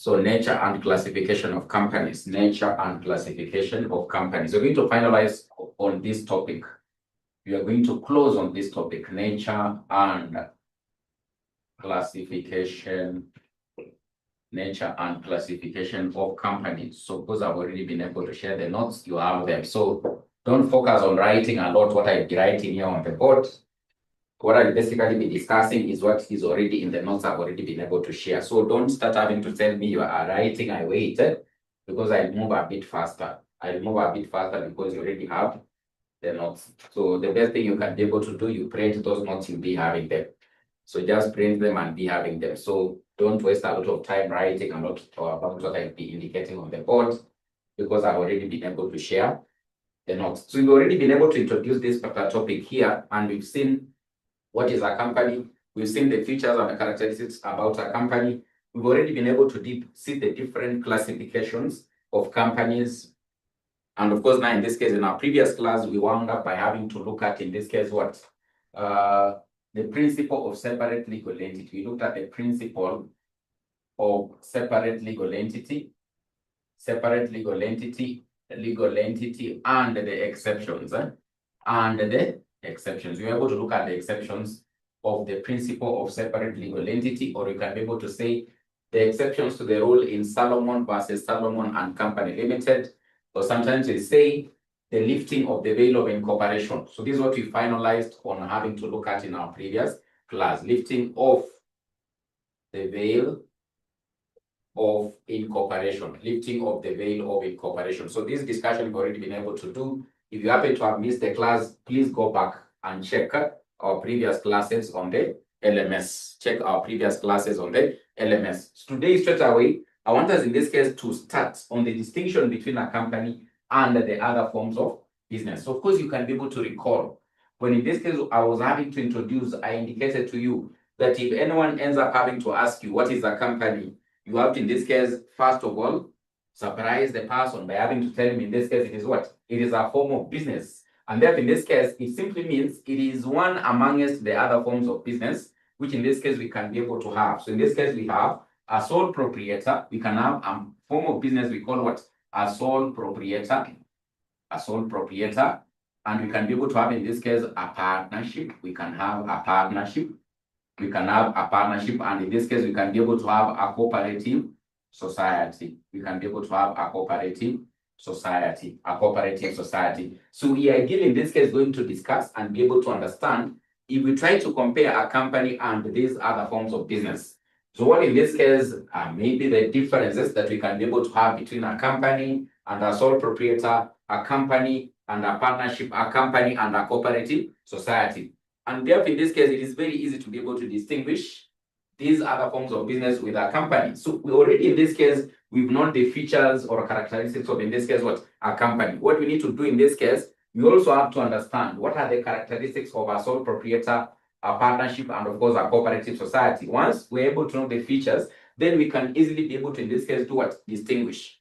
So nature and classification of companies. Nature and classification of companies. We're going to finalize on this topic. We are going to close on this topic, nature and classification. Nature and classification of companies. So because I've already been able to share the notes, you have them. So don't focus on writing a lot what I'll be writing here on the board. What I'll basically be discussing is what is already in the notes I've already been able to share. So don't start having to tell me you are writing, I waited, because I'll move a bit faster. I'll move a bit faster because you already have the notes. So the best thing you can be able to do, you print those notes, you'll be having them. So just print them and be having them. So don't waste a lot of time writing a lot about what I'll be indicating on the board, because I've already been able to share the notes. So we've already been able to introduce this particular topic here, and we've seen what is a company. We've seen the features and the characteristics about a company. We've already been able to see the different classifications of companies. And of course, now in this case, in our previous class, we wound up by having to look at, in this case, what? The principle of separate legal entity. We looked at the principle of separate legal entity, and the exceptions. And the exceptions. You're able to look at the exceptions of the principle of separate legal entity, or you can be able to say the exceptions to the rule in Solomon versus Solomon and Company Limited, or sometimes we say the lifting of the veil of incorporation. So this is what we finalized on having to look at in our previous class, lifting of the veil of incorporation, lifting of the veil of incorporation. So this discussion we've already been able to do. If you happen to have missed the class, please go back and check our previous classes on the LMS. Check our previous classes on the LMS. So today, straight away, I want us in this case to start on the distinction between a company and the other forms of business. So of course, you can be able to recall when in this case I was having to introduce, I indicated to you that if anyone ends up having to ask you what is a company, you have to, in this case, first of all, surprise the person by having to tell him, in this case, it is what? It is a form of business. And therefore, in this case, it simply means it is one amongst the other forms of business, which in this case, we can be able to have. So in this case, we have a sole proprietor. We can have a form of business we call what? A sole proprietor. A sole proprietor. And we can be able to have, in this case, a partnership. We can have a partnership. We can have a partnership. And in this case, we can be able to have a cooperative society. We can be able to have a cooperative society, So we are ideally in this case going to discuss and be able to understand if we try to compare a company and these other forms of business. So what in this case maybe the differences that we can be able to have between a company and a sole proprietor, a company and a partnership, a company and a cooperative society. And therefore in this case, it is very easy to be able to distinguish these other forms of business with a company. So we already in this case, we've known the features or characteristics of, in this case, what? A company. What we need to do in this case, we also have to understand what are the characteristics of a sole proprietor, a partnership, and of course, a cooperative society. Once we're able to know the features, then we can easily be able to, in this case, do what? Distinguish.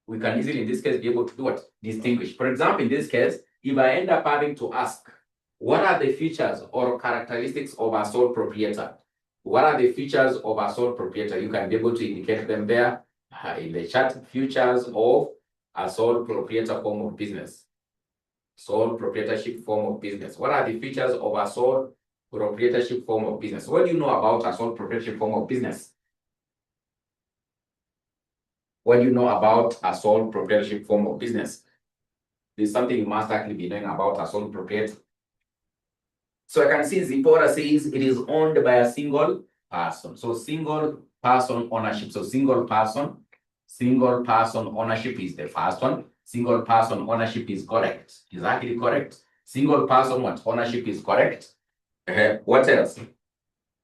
We can easily, in this case, be able to do what? Distinguish. For example, in this case, if I end up having to ask, what are the features or characteristics of a sole proprietor? What are the features of a sole proprietor? You can be able to indicate them there in the chat. Features of a sole proprietor form of business. Sole proprietorship form of business. What are the features of a sole proprietorship form of business? What do you know about a sole proprietorship form of business? What do you know about a sole proprietorship form of business? There's something you must actually be knowing about a sole proprietor. So I can see Zipporah says it is owned by a single person. So single person ownership. So single person ownership is the first one. Single person ownership is correct. Exactly correct. Single person ownership is correct. What else?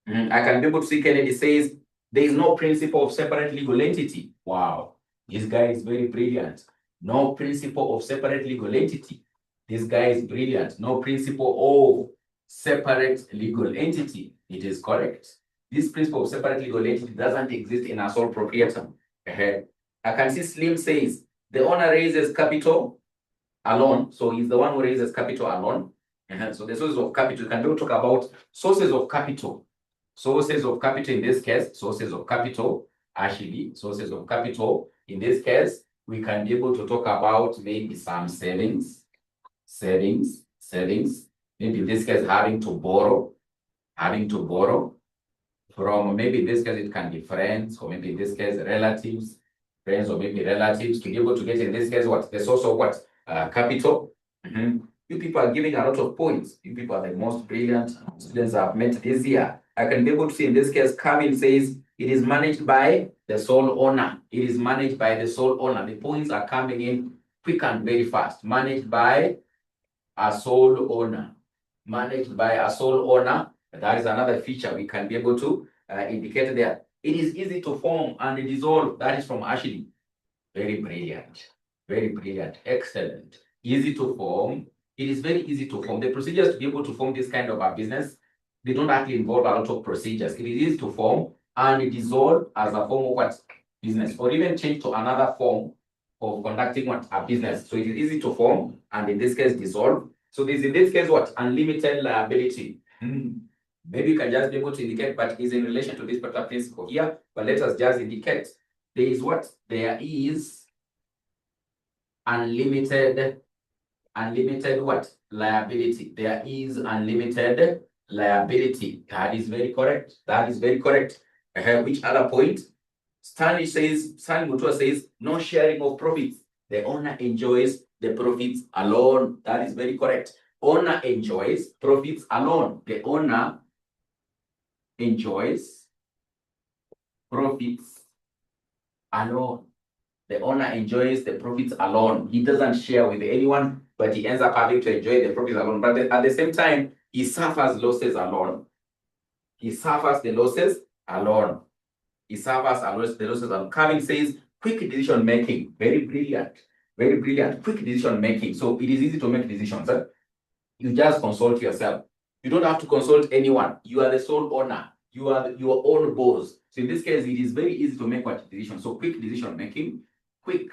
I can be able to see Kennedy says there is no principle of separate legal entity. Wow, this guy is very brilliant. No principle of separate legal entity. This guy is brilliant. No principle of separate legal entity. It is correct. This principle of separate legal entity doesn't exist in a sole proprietor. I can see Slim says the owner raises capital alone. So he's the one who raises capital alone. So the sources of capital, can we talk about sources of capital? Sources of capital in this case, sources of capital. actually sources of capital. In this case, we can be able to talk about maybe some savings. Maybe in this case, having to borrow from, maybe in this case, it can be friends, or maybe in this case, relatives, friends, or maybe relatives, to be able to get, in this case, what? The source of what? Capital. You people are giving a lot of points. You people are the most brilliant students I've met this year. I can be able to see, in this case, Kevin says it is managed by the sole owner. It is managed by the sole owner. The points are coming in quick and very fast. Managed by a sole owner. Managed by a sole owner. That is another feature we can be able to indicate there. It is easy to form and dissolve. That is from Ashley. Very brilliant. Very brilliant. Excellent. Easy to form. It is very easy to form. The procedures to be able to form this kind of a business, they don't actually involve a lot of procedures. It is easy to form and dissolve as a form of what? Business, or even change to another form of conducting what? A business. So it is easy to form and in this case dissolve. So this, in this case, what? Unlimited liability. Maybe you can just be able to indicate, but is in relation to this particular principle here. But let us just indicate there is what? There is unlimited what? Liability. There is unlimited liability. That is very correct. That is very correct. Which other point? Stanley Mutua says, no sharing of profits. The owner enjoys the profits alone. That is very correct. Owner enjoys profits alone. The owner enjoys profits alone. The owner enjoys the profits alone. He doesn't share with anyone, but he ends up having to enjoy the profits alone. But at the same time, he suffers losses alone. He suffers the losses alone. He suffers the losses alone. Kevin says, quick decision making. Very brilliant. Very brilliant. Quick decision making. So it is easy to make decisions. You just consult yourself. You don't have to consult anyone. You are the sole owner. You are your own boss. So in this case, it is very easy to make what decision. So quick decision making. Quick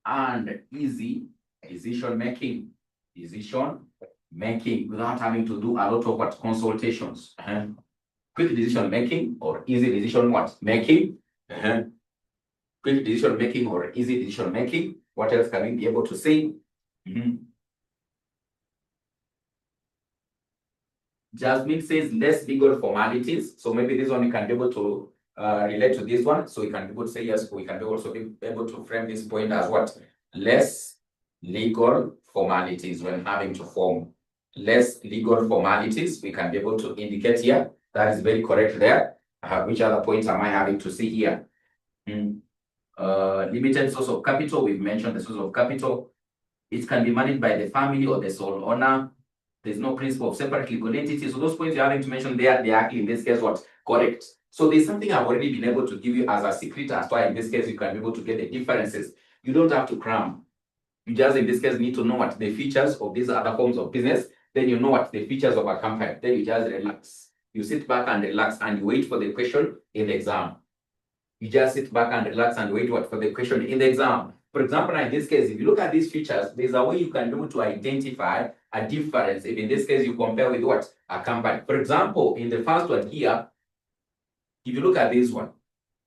and easy decision making. Decision making without having to do a lot of what? Consultations. Quick decision making or easy decision what? Making. Quick decision making or easy decision making. What else can we be able to say? Jasmine says less legal formalities. So maybe this one we can be able to relate to this one. So we can be able to say yes, we can also be able to frame this point as what? Less legal formalities when having to form. Less legal formalities, we can be able to indicate here. That is very correct there. Which other points am I having to see here? Limited source of capital, we've mentioned the source of capital. It can be managed by the family or the sole owner. There's no principle of separate legal entity. So those points you're having to mention there, they are actually in this case what? Correct. So there's something I've already been able to give you as a secret as why in this case you can be able to get the differences. You don't have to cram. You just in this case need to know what the features of these other forms of business. Then you know what the features of a company. Then you just relax. You sit back and relax and you wait for the question in the exam. You just sit back and relax and wait for the question in the exam. For example, in this case, if you look at these features, there's a way you can be able to identify a difference. If in this case, you compare with what? A company. For example, in the first one here, if you look at this one,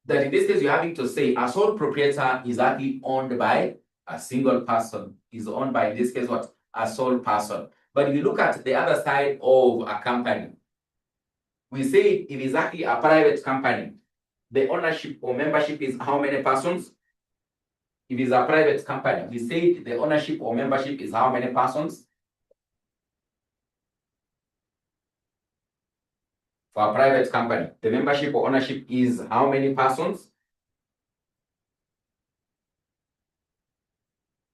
that in this case, you're having to say a sole proprietor is actually owned by a single person, is owned by, in this case, what? A sole person. But if you look at the other side of a company, we say it is actually a private company. The ownership or membership is how many persons? If it's a private company, we say the ownership or membership is how many persons? For a private company, the membership or ownership is how many persons?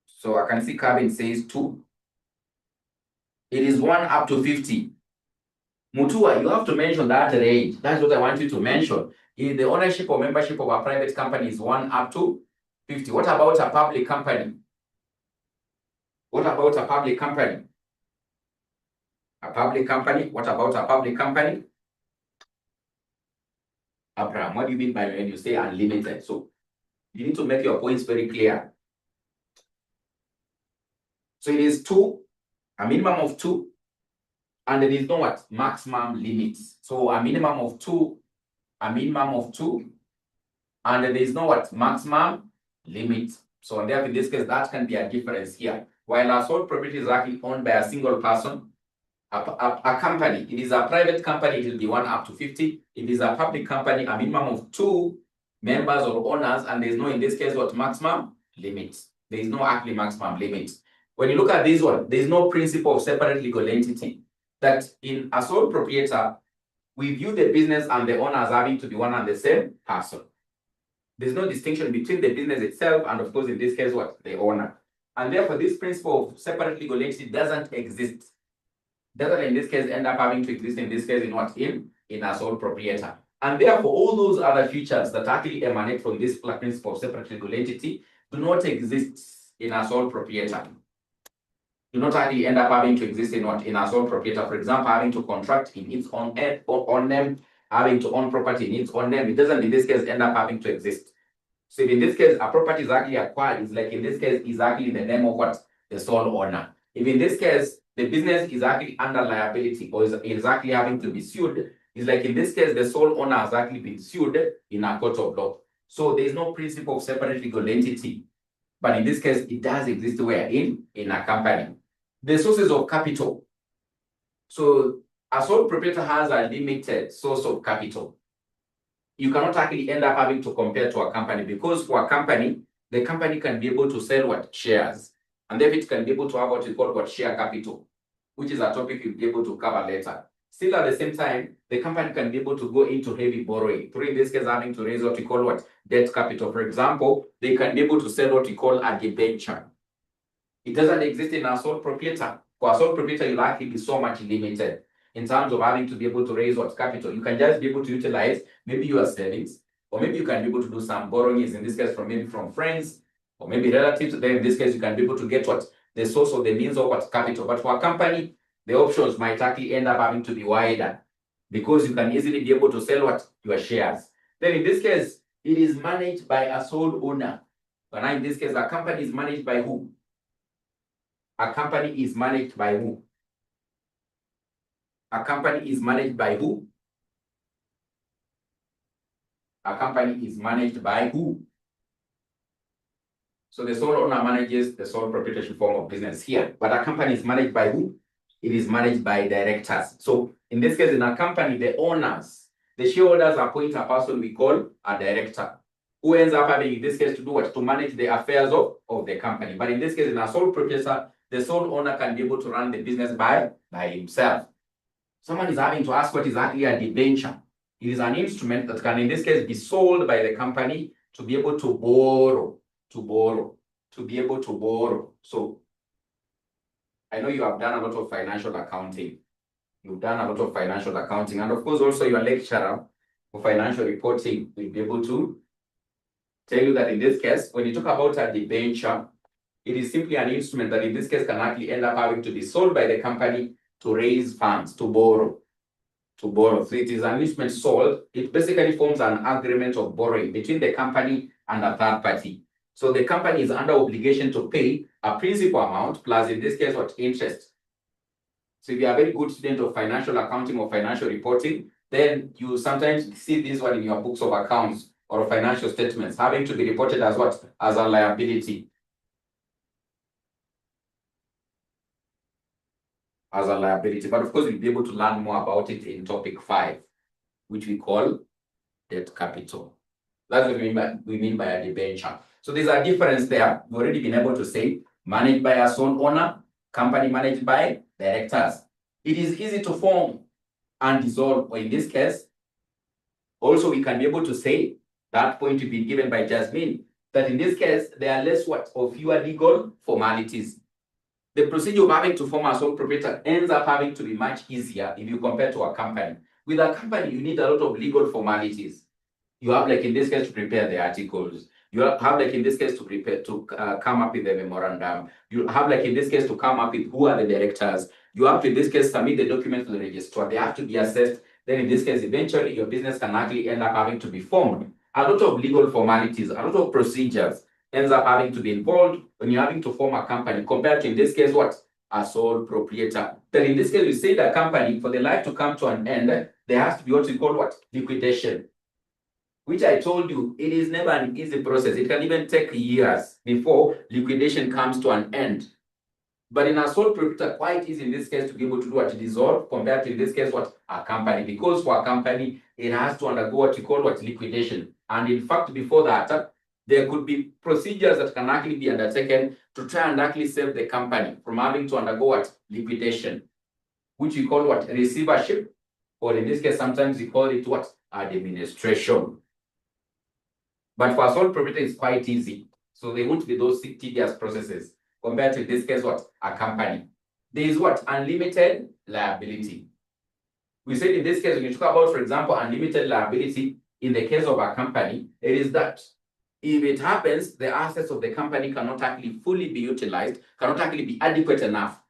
So I can see Kevin says 2. It is 1 up to 50. Mutua, you have to mention that range. That's what I want you to mention. If the ownership or membership of a private company is 1 up to 50. What about a public company? What about a public company? A public company? What about a public company? Abraham, what do you mean by when you say unlimited? So you need to make your points very clear. So it is 2, a minimum of 2, and there is no what? Maximum limits. So a minimum of 2, and there is no what? Maximum limit. So and therefore in this case, that can be a difference here. While a sole proprietor is actually owned by a single person, a company, if it is a private company, it will be 1 up to 50. If it is a public company, a minimum of 2 members or owners, and there's no, in this case, what? Maximum limit. There is no actually maximum limit. When you look at this one, there is no principle of separate legal entity. That in a sole proprietor, we view the business and the owner as having to be one and the same person. There's no distinction between the business itself and, of course, in this case, what? The owner. And therefore, this principle of separate legal entity doesn't exist. Doesn't in this case end up having to exist in this case in what? In a sole proprietor. And therefore, all those other features that actually emanate from this principle of separate legal entity do not exist in a sole proprietor. Do not actually end up having to exist in what? In a sole proprietor. For example, having to contract in its own name, having to own property in its own name. It doesn't in this case end up having to exist. So if in this case a property is actually acquired, it's like in this case is actually in the name of what? The sole owner. If in this case the business is actually under liability or is actually having to be sued, it's like in this case the sole owner has actually been sued in a court of law. So there is no principle of separate legal entity. But in this case, it does exist where? In a company. The sources of capital. So a sole proprietor has a limited source of capital. You cannot actually end up having to compare to a company, because for a company, the company can be able to sell what? Shares. And then it can be able to have what we call what? Share capital, which is a topic we'll be able to cover later. Still at the same time, the company can be able to go into heavy borrowing, through in this case having to raise what we call what? Debt capital. For example, they can be able to sell what we call a debenture. It doesn't exist in a sole proprietor. For a sole proprietor, you'll actually be so much limited in terms of having to be able to raise what? Capital. You can just be able to utilize maybe your savings, or maybe you can be able to do some borrowings, in this case from friends, or maybe relatives. Then in this case, you can be able to get what? The source or the means of what? Capital. But for a company, the options might actually end up having to be wider, because you can easily be able to sell what? Your shares. Then in this case, it is managed by a sole owner. But now in this case, a company is managed by who? A company is managed by who? A company is managed by who? A company is managed by who? So the sole owner manages the sole proprietorship form of business here. But a company is managed by who? It is managed by directors. So in this case, in a company, the owners, the shareholders appoint a person we call a director, who ends up having, in this case, to do what? To manage the affairs of the company. But in this case, in a sole proprietor, the sole owner can be able to run the business by himself. Someone is having to ask what is actually a debenture. It is an instrument that can, in this case, be sold by the company to be able to borrow, to be able to borrow. So I know you have done a lot of financial accounting. You've done a lot of financial accounting. And of course, also your lecturer for financial reporting will be able to tell you that in this case, when you talk about a debenture, it is simply an instrument that in this case can actually end up having to be sold by the company to raise funds, to borrow. So it is an instrument sold. It basically forms an agreement of borrowing between the company and a third party. So the company is under obligation to pay a principal amount plus, in this case, what? Interest. So if you are a very good student of financial accounting or financial reporting, then you sometimes see this one in your books of accounts or financial statements having to be reported as what? As a liability. As a liability. But of course, you'll be able to learn more about it in topic 5, which we call debt capital. That's what we mean by a debenture. So there's a difference there. We've already been able to say managed by a sole owner, company managed by directors. It is easy to form and dissolve, or in this case, also we can be able to say that point to be given by Jasmine, that in this case, there are less what? Or fewer legal formalities. The procedure of having to form a sole proprietor ends up having to be much easier if you compare to a company. With a company, you need a lot of legal formalities. You have, like in this case, to prepare the articles. You have, like in this case, to prepare to come up with the memorandum. You have, like in this case, to come up with who are the directors. You have to, in this case, submit the documents to the registrar. They have to be assessed. Then, in this case, eventually, your business can actually end up having to be formed. A lot of legal formalities, a lot of procedures ends up having to be involved when you're having to form a company, compared to, in this case, what? A sole proprietor. Then in this case, we say the company, for the life to come to an end, there has to be what we call what? Liquidation. which I told you, it is never an easy process. It can even take years before liquidation comes to an end. But in a sole proprietor, quite easy in this case to be able to do what to dissolve compared to in this case what a company. Because for a company, it has to undergo what you call what liquidation. And in fact, before that, there could be procedures that can actually be undertaken to try and actually save the company from having to undergo what liquidation, which we call what receivership, or in this case, sometimes we call it what administration. But for a sole proprietor, it's quite easy. So there won't be those tedious processes compared to, in this case, what a company. There is what unlimited liability. We said in this case, when you talk about, for example, unlimited liability in the case of a company, it is that if it happens, the assets of the company cannot actually fully be utilized, cannot actually be adequate enough,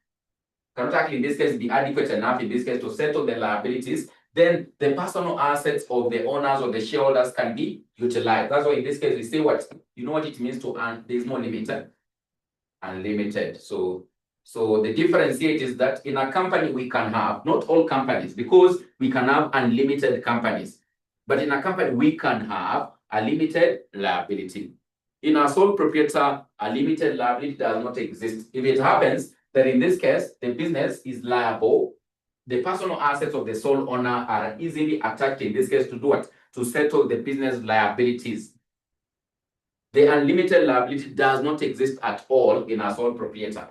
cannot actually in this case be adequate enough in this case to settle the liabilities, then the personal assets of the owners or the shareholders can be utilized. That's why in this case we say what, you know what it means to earn, there's no limit, unlimited. So the difference here is that in a company we can have, not all companies, because we can have unlimited companies, but in a company we can have a limited liability. In a sole proprietor, a limited liability does not exist. If it happens that in this case, the business is liable, the personal assets of the sole owner are easily attacked in this case to do what? To settle the business liabilities. The unlimited liability does not exist at all in a sole proprietor,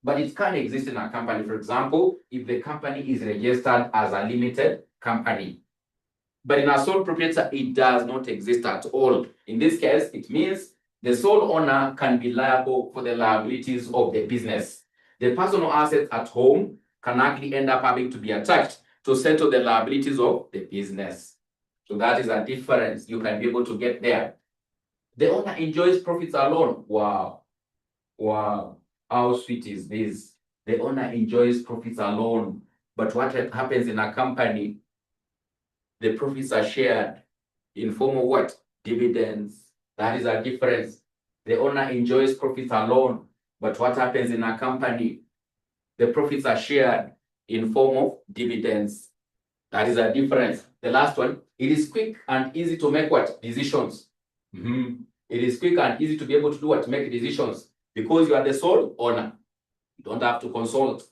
but it can exist in a company. For example, if the company is registered as a limited company. But in a sole proprietor, it does not exist at all. In this case, it means the sole owner can be liable for the liabilities of the business. The personal assets at home can actually end up having to be attacked to settle the liabilities of the business. So that is a difference. You can be able to get there. The owner enjoys profits alone. Wow. Wow. How sweet is this? The owner enjoys profits alone. But what happens in a company, the profits are shared in form of what? Dividends. That is a difference. The owner enjoys profits alone. But what happens in a company? The profits are shared in form of dividends. That is a difference. The last one, it is quick and easy to make what? Decisions. It is quick and easy to be able to do what? Make decisions. Because you are the sole owner. You don't have to consult.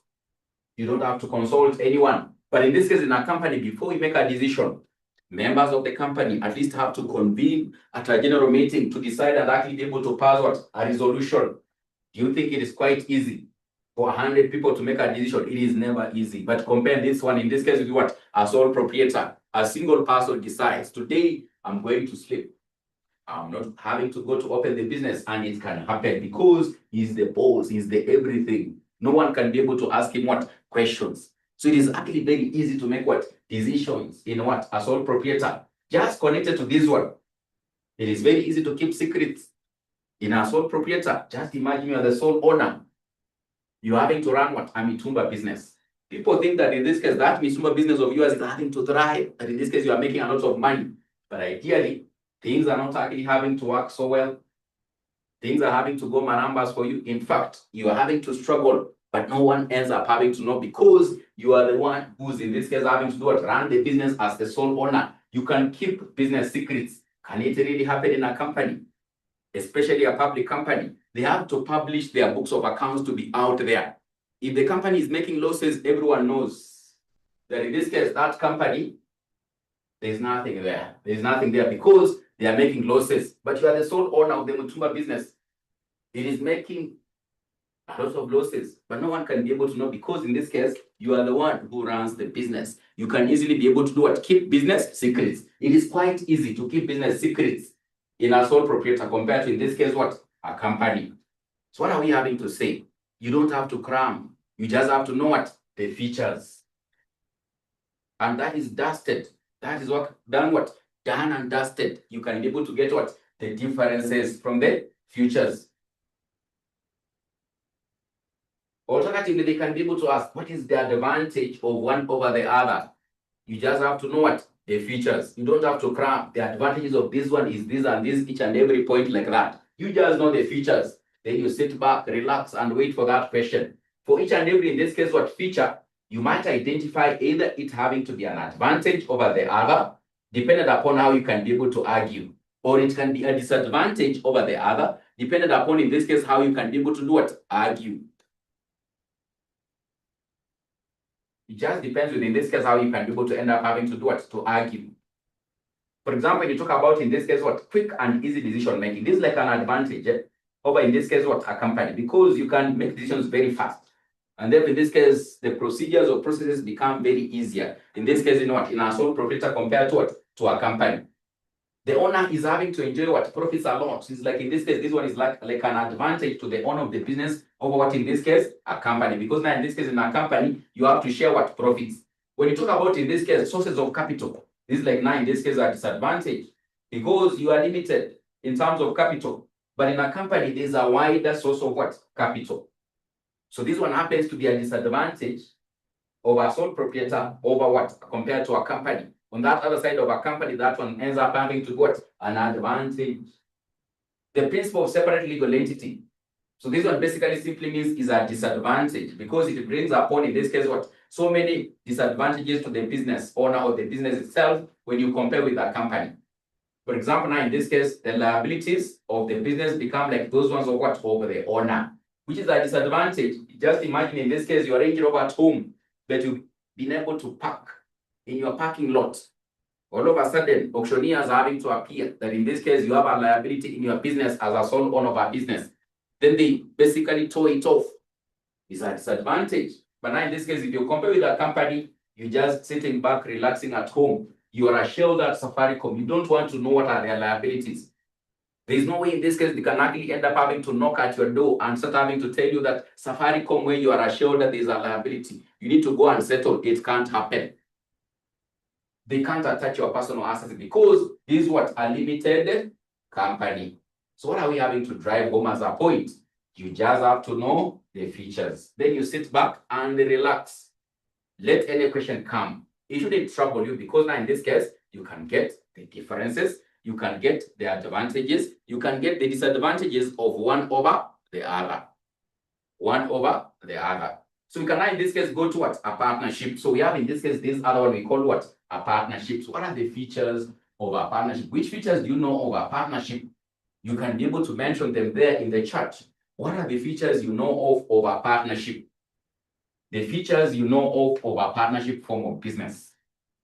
You don't have to consult anyone. But in this case, in a company, before you make a decision, members of the company at least have to convene at a general meeting to decide and actually be able to pass what? A resolution. Do you think it is quite easy for 100 people to make a decision? It is never easy. But compare this one, in this case, with what? A sole proprietor. A single person decides, today I'm going to sleep. I'm not having to go to open the business, and it can happen because he's the boss, he's the everything. No one can be able to ask him what? Questions. So it is actually very easy to make what? Decisions in what? A sole proprietor. Just connected to this one. It is very easy to keep secrets in a sole proprietor. Just imagine you are the sole owner. You're having to run what? A mitumba business. People think that in this case, that mitumba business of yours is having to thrive. That in this case, you are making a lot of money. But ideally, things are not actually having to work so well. Things are having to go numbers for you. In fact, you are having to struggle, but no one ends up having to know because you are the one who's in this case having to do what? Run the business as the sole owner. You can keep business secrets. Can it really happen in a company? Especially a public company. They have to publish their books of accounts to be out there. If the company is making losses, everyone knows that in this case, that company, there's nothing there. There's nothing there because they are making losses. But you are the sole owner of the Mutumba business. It is making a lot of losses, but no one can be able to know because in this case, you are the one who runs the business. You can easily be able to do what? Keep business secrets. It is quite easy to keep business secrets in a sole proprietor compared to, in this case, what? A company. So what are we having to say? You don't have to cram. You just have to know what? The features. And that is dusted. That is what done what? Done and dusted. You can be able to get what? The differences from the features. Alternatively, they can be able to ask, what is the advantage of one over the other? You just have to know what? The features. You don't have to cram. The advantages of this one is this and this, each and every point like that. You just know the features. Then you sit back, relax, and wait for that question. For each and every, in this case, what feature, you might identify either it having to be an advantage over the other, depending upon how you can be able to argue. Or it can be a disadvantage over the other, depending upon, in this case, how you can be able to do what? Argue. It just depends with, in this case, how you can be able to end up having to do what? To argue. For example, you talk about, in this case, what? Quick and easy decision making. This is like an advantage over, in this case, what? A company, because you can make decisions very fast. And then in this case, the procedures or processes become very easier. In this case, you know what? In a sole proprietor compared to what? To a company. The owner is having to enjoy what? Profits a lot. It's like, in this case, this one is like an advantage to the owner of the business over what, in this case, a company. Because now in this case, in a company, you have to share what? Profits. When you talk about, in this case, sources of capital, this is like now in this case a disadvantage because you are limited in terms of capital. But in a company, there's a wider source of what? Capital. So this one happens to be a disadvantage of a sole proprietor over what? Compared to a company. On that other side of a company, that one ends up having to what? An advantage. The principle of separate legal entity. So this one basically simply means is a disadvantage because it brings upon, in this case, what? So many disadvantages to the business owner or the business itself when you compare with a company. For example, now in this case, the liabilities of the business become like those ones of what? Over the owner, which is a disadvantage. Just imagine in this case, you are Range Rover at home that you've been able to park in your parking lot. All of a sudden, auctioneers are having to appear that in this case, you have a liability in your business as a sole owner of a business. Then they basically tow it off. It's a disadvantage. But now in this case, if you compare with a company, you're just sitting back, relaxing at home. You are a shareholder at Safaricom. You don't want to know what are their liabilities. There's no way in this case they can actually end up having to knock at your door and start having to tell you that Safaricom, where you are a shareholder, there's a liability. You need to go and settle. It can't happen. They can't attach your personal assets because this is what? A limited company. So what are we having to drive home as a point? You just have to know the features. Then you sit back and relax. Let any question come. It shouldn't trouble you because now in this case, you can get the differences, you can get the advantages, you can get the disadvantages of one over the other. One over the other. So we can now in this case go to what? A partnership. So we have in this case, this other one we call what? A partnership. So what are the features of a partnership? Which features do you know of a partnership? You can be able to mention them there in the chart. What are the features you know of a partnership? The features you know of a partnership form of business.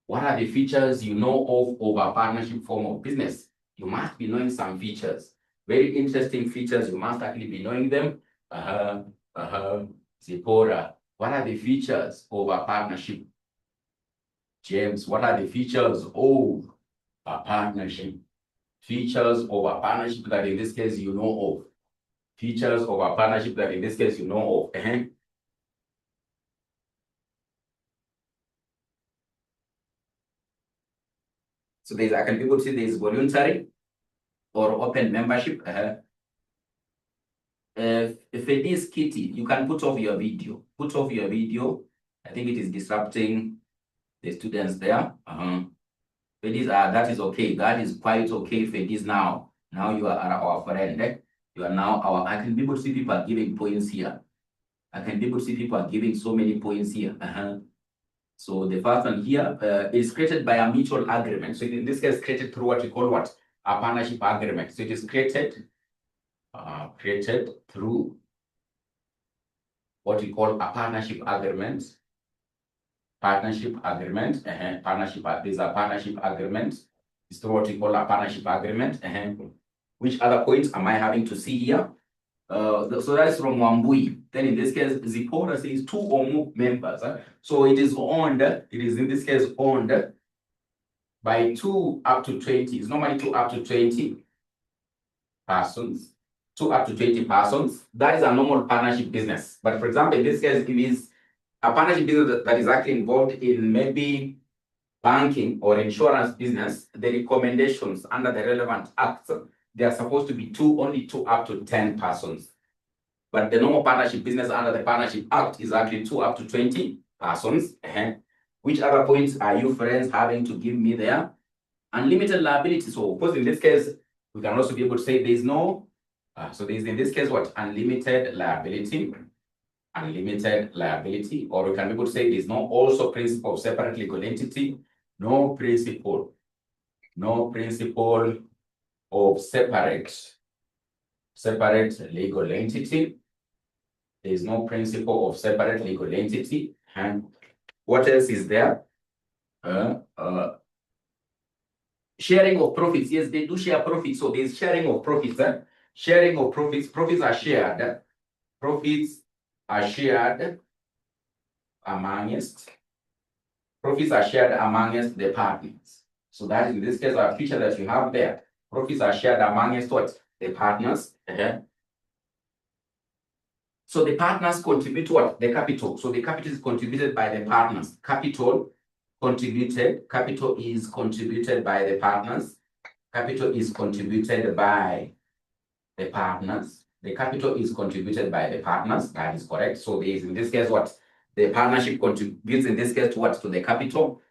What are the features you know of a partnership form of business? You must be knowing some features. Very interesting features. You must actually be knowing them. Zipporah. What are the features of a partnership? James, what are the features of a partnership? Features of a partnership that in this case you know of. Features of a partnership that in this case you know of. So there's, I can be able to say there's voluntary or open membership. If it is Kitty, you can put off your video. Put off your video. I think it is disrupting the students there. It is, that is okay. That is quite okay if it is now. Now you are our friend. You are now our, I can be able to see people are giving points here. I can be able to see people are giving so many points here. So the first one here is created by a mutual agreement. So in this case, created through what we call what? A partnership agreement. So it is created through what we call a partnership agreement. Partnership agreement. Partnership. There's a partnership agreement. It's through what we call a partnership agreement. Which other points am I having to see here? So that's from Wambui. Then in this case, Zipporah says 2 or more members. So it is owned, it is in this case owned by 2 up to 20. It's normally 2 up to 20 persons. 2 up to 20 persons. That is a normal partnership business. But for example, in this case, if it is a partnership business that is actually involved in maybe banking or insurance business, the recommendations under the relevant acts, they are supposed to be only 2 up to 10 persons. But the normal partnership business under the Partnership Act is actually 2 up to 20 persons. Which other points are you friends having to give me there? Unlimited liability. So of course, in this case, we can also be able to say there's no, so there's in this case what? Unlimited liability. Unlimited liability. Or we can be able to say there's no also principle of separate legal entity. No principle no principle of separate legal entity. There is no principle of separate legal entity. And what else is there? Sharing of profits. Yes, they do share profits. So there's sharing of profits. Sharing of profits. Profits are shared. Profits are shared amongst. Profits are shared amongst the partners. So that is in this case our feature that you have there. Profits are shared amongst what? The partners. So the partners contribute what? The capital. So the capital is contributed by the partners. Capital is contributed by the partners. Capital is contributed by the partners. The capital is contributed by the partners. That is correct. So there is in this case what? The partnership contributes in this case to what? To the capital.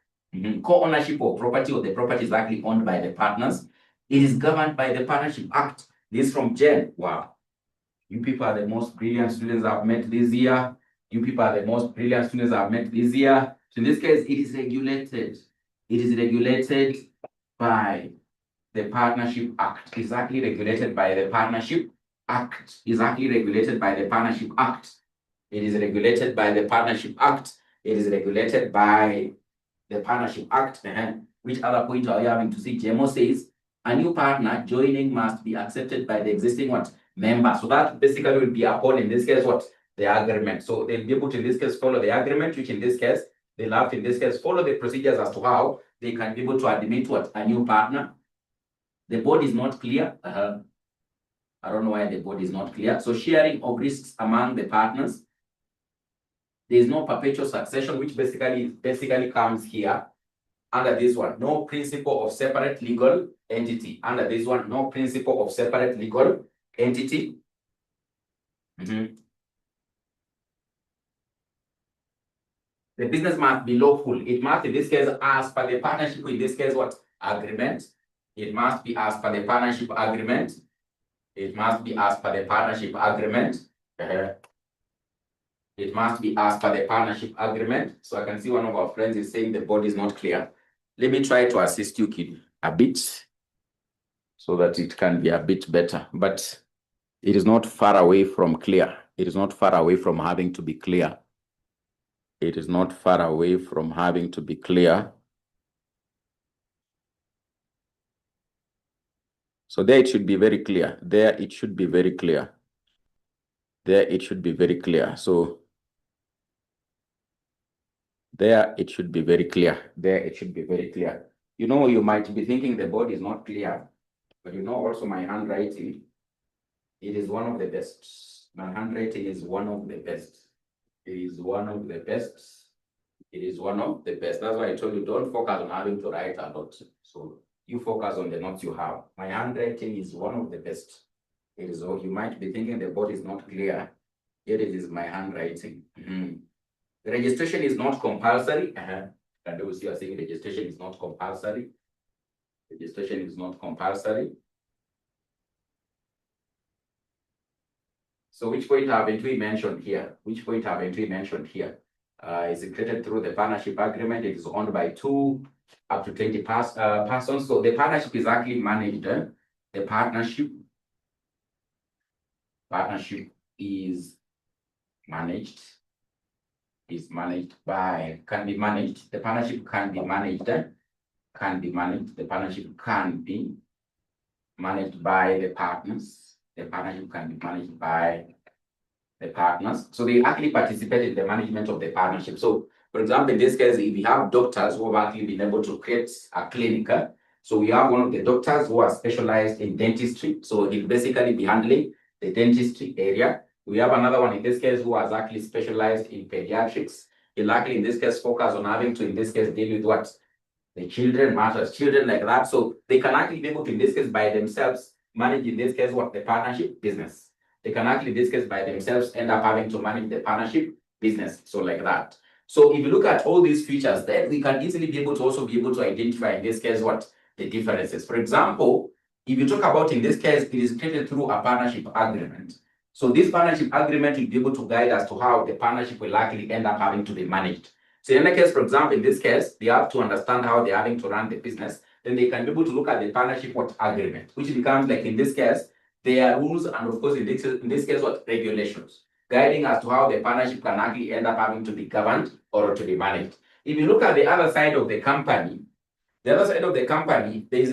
Co-ownership of property, or the property is actually owned by the partners. It is governed by the Partnership Act. This is from Jen. Wow. You people are the most brilliant students I've met this year. You people are the most brilliant students I've met this year. So in this case, it is regulated. It is regulated by the Partnership Act. Exactly regulated by the Partnership Act. Exactly regulated by the Partnership Act. It is regulated by the Partnership Act. It is regulated by the Partnership Act. Which other point are you having to see? GMO says a new partner joining must be accepted by the existing what? Member. So that basically will be upon, in this case, what? The agreement. So they'll be able to, in this case, follow the agreement, which in this case, they'll have to, in this case, follow the procedures as to how they can be able to admit what? A new partner. The board is not clear. I don't know why the board is not clear. So sharing of risks among the partners. There is no perpetual succession, which basically comes here. Under this one, no principle of separate legal entity. Under this one, no principle of separate legal entity. The business must be lawful. It must, in this case, as per the partnership, in this case, what? Agreement. It must be as per the partnership agreement. It must be as per the partnership agreement. It must be as per the partnership agreement. So I can see one of our friends is saying the board is not clear. Let me try to assist you, kid, a bit so that it can be a bit better. But it is not far away from clear. It is not far away from having to be clear. It is not far away from having to be clear. So there it should be very clear. There it should be very clear. There it should be very clear. So there it should be very clear. There it should be very clear. You know, you might be thinking the board is not clear, but you know also my handwriting, it is one of the best. My handwriting is one of the best. It is one of the best. It is one of the best. That's why I told you, don't focus on having to write a lot. So you focus on the notes you have. My handwriting is one of the best. It is, you might be thinking the board is not clear. Here it is my handwriting. The registration is not compulsory. And you see, I saying registration is not compulsory. Registration is not compulsory. So which point haven't we mentioned here? Which point haven't we mentioned here? Is it created through the partnership agreement? It is owned by 2 up to 20 persons. So the partnership is actually managed. The partnership is managed by, can be managed. The partnership can be managed. The partnership can be managed by the partners. The partnership can be managed by the partners. So they actually participate in the management of the partnership. So, for example, in this case, if we have doctors who have actually been able to create a clinic, so we have one of the doctors who are specialized in dentistry. So he'll basically be handling the dentistry area. We have another one in this case who has actually specialized in pediatrics. He'll actually, in this case, focus on having to, in this case, deal with what? The children matters, children like that. So they can actually be able to, in this case, by themselves, manage, in this case, what? The partnership business. They can actually, in this case, by themselves, end up having to manage the partnership business. So like that. So if you look at all these features, then we can easily be able to also be able to identify, in this case, what the differences. For example, if you talk about, in this case, it is created through a partnership agreement. So this partnership agreement will be able to guide us to how the partnership will likely end up having to be managed. So in the case, for example, in this case, they have to understand how they're having to run the business. then they can be able to look at the partnership agreement, which becomes like in this case, their rules and of course in this case regulations, guiding as to how the partnership can actually end up having to be governed or to be managed. If you look at the other side of the company, there is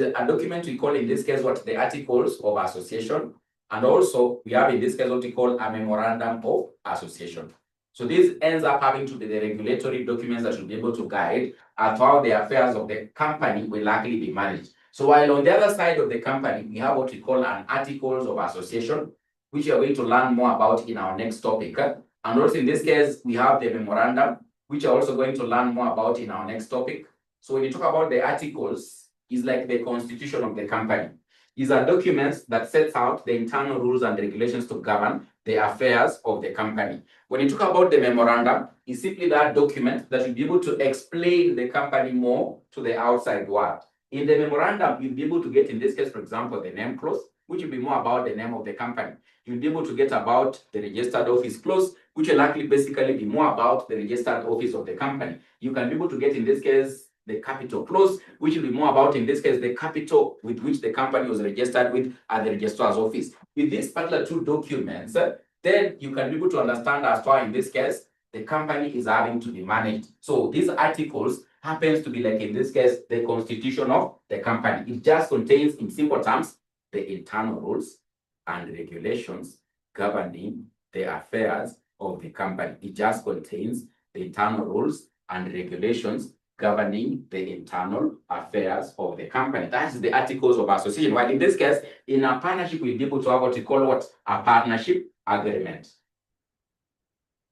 a document we call in this case the Articles of Association, and also we have in this case what we call a Memorandum of Association. So this ends up having to be the regulatory documents that should be able to guide as to how the affairs of the company will likely be managed. So while on the other side of the company, we have what we call an Articles of Association, which we are going to learn more about in our next topic. And also in this case, we have the Memorandum, which we are also going to learn more about in our next topic. So when you talk about the articles, it's like the constitution of the company. These are documents that sets out the internal rules and regulations to govern the affairs of the company. When you talk about the memorandum, it's simply that document that will be able to explain the company more to the outside world. In the memorandum, you'll be able to get, in this case, for example, the name clause, which will be more about the name of the company. You'll be able to get about the registered office clause, which will likely basically be more about the registered office of the company. You can be able to get, in this case, the capital clause, which will be more about, in this case, the capital with which the company was registered with at the registrar's office. With these particular two documents, then you can be able to understand as to how, in this case, the company is having to be managed. So these articles happens to be like, in this case, the constitution of the company. It just contains, in simple terms, the internal rules and regulations governing the affairs of the company. It just contains the internal rules and regulations governing the internal affairs of the company. That's the Articles of Association. While in this case, in a partnership, we'll be able to have what we call a partnership agreement.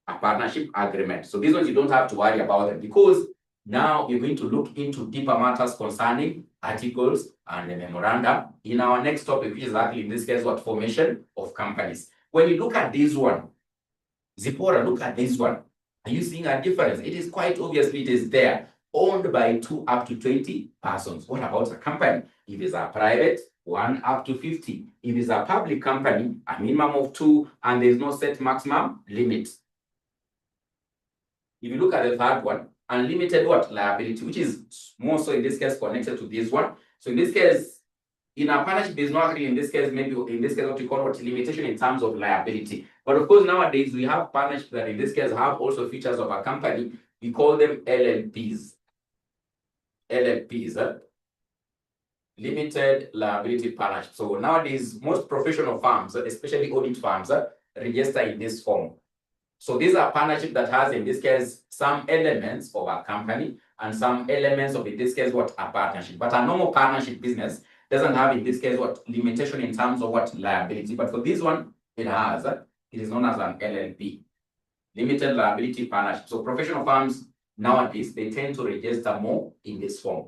A partnership agreement. So these ones you don't have to worry about them, because now you're going to look into deeper matters concerning articles and the memorandum in our next topic, which is actually in this case formation of companies. When you look at this one, Zipporah, look at this one. Are you seeing a difference? It is quite obviously it is there. Owned by 2 up to 20 persons. What about a company? If it's a private, 1 up to 50. If it's a public company, a minimum of 2, and there's no set maximum limit. If you look at the third one, unlimited liability, which is more so in this case connected to this one. So in this case, in a partnership, there's not really in this case, maybe in this case what we call limitation in terms of liability. But of course, nowadays we have partnerships that in this case have also features of a company. We call them LLPs. Limited liability partnership. So nowadays, most professional firms, especially audit firms, register in this form. So these are partnerships that has, in this case, some elements of a company and some elements of, in this case, a partnership. But a normal partnership business doesn't have, in this case, limitation in terms of liability. But for this one, it has. It is known as an LLP, limited liability partnership. So professional firms nowadays, they tend to register more in this form.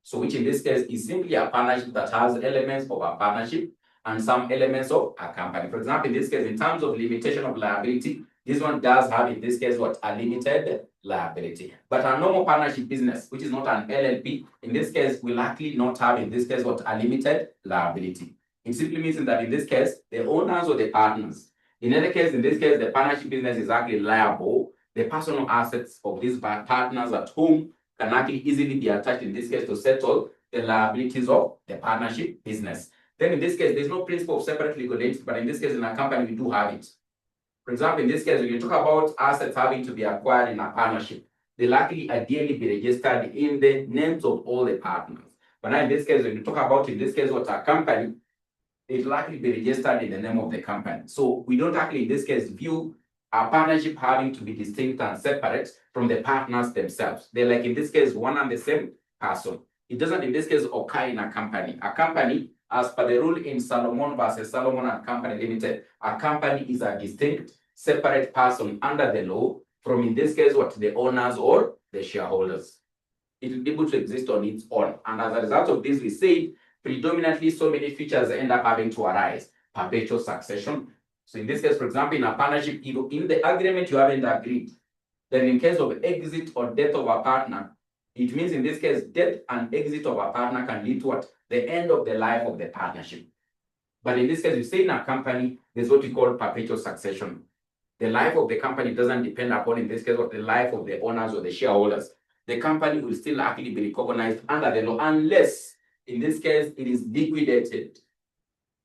So which in this case is simply a partnership that has elements of a partnership and some elements of a company. For example, in this case, in terms of limitation of liability, this one does have, in this case, a limited liability. But a normal partnership business, which is not an LLP, in this case, will likely not have, in this case, a limited liability. It simply means that in this case, the owners or the partners. In any case, in this case, the partnership business is actually liable. The personal assets of these partners at home can actually easily be attached, in this case, to settle the liabilities of the partnership business. Then in this case, there's no principle of separate legal entity, but in this case, in a company, we do have it. For example, in this case, when you talk about assets having to be acquired in a partnership, they likely ideally be registered in the names of all the partners. But now in this case, when you talk about, in this case, a company, it likely be registered in the name of the company. So we don't actually, in this case, view a partnership having to be distinct and separate from the partners themselves. They're like, in this case, one and the same person. It doesn't, in this case, occur in a company. A company, as per the rule in Solomon versus Solomon and Company Limited, a company is a distinct, separate person under the law from, in this case, the owners or the shareholders. It will be able to exist on its own. And as a result of this, we say predominantly so many features end up having to arise. Perpetual succession. So in this case, for example, in a partnership, if in the agreement you haven't agreed, then in case of exit or death of a partner, it means in this case, death and exit of a partner can lead to the end of the life of the partnership. But in this case, you say in a company, there's what we call perpetual succession. The life of the company doesn't depend upon, in this case, the life of the owners or the shareholders. the company will still actually be recognized under the law unless, in this case, it is liquidated.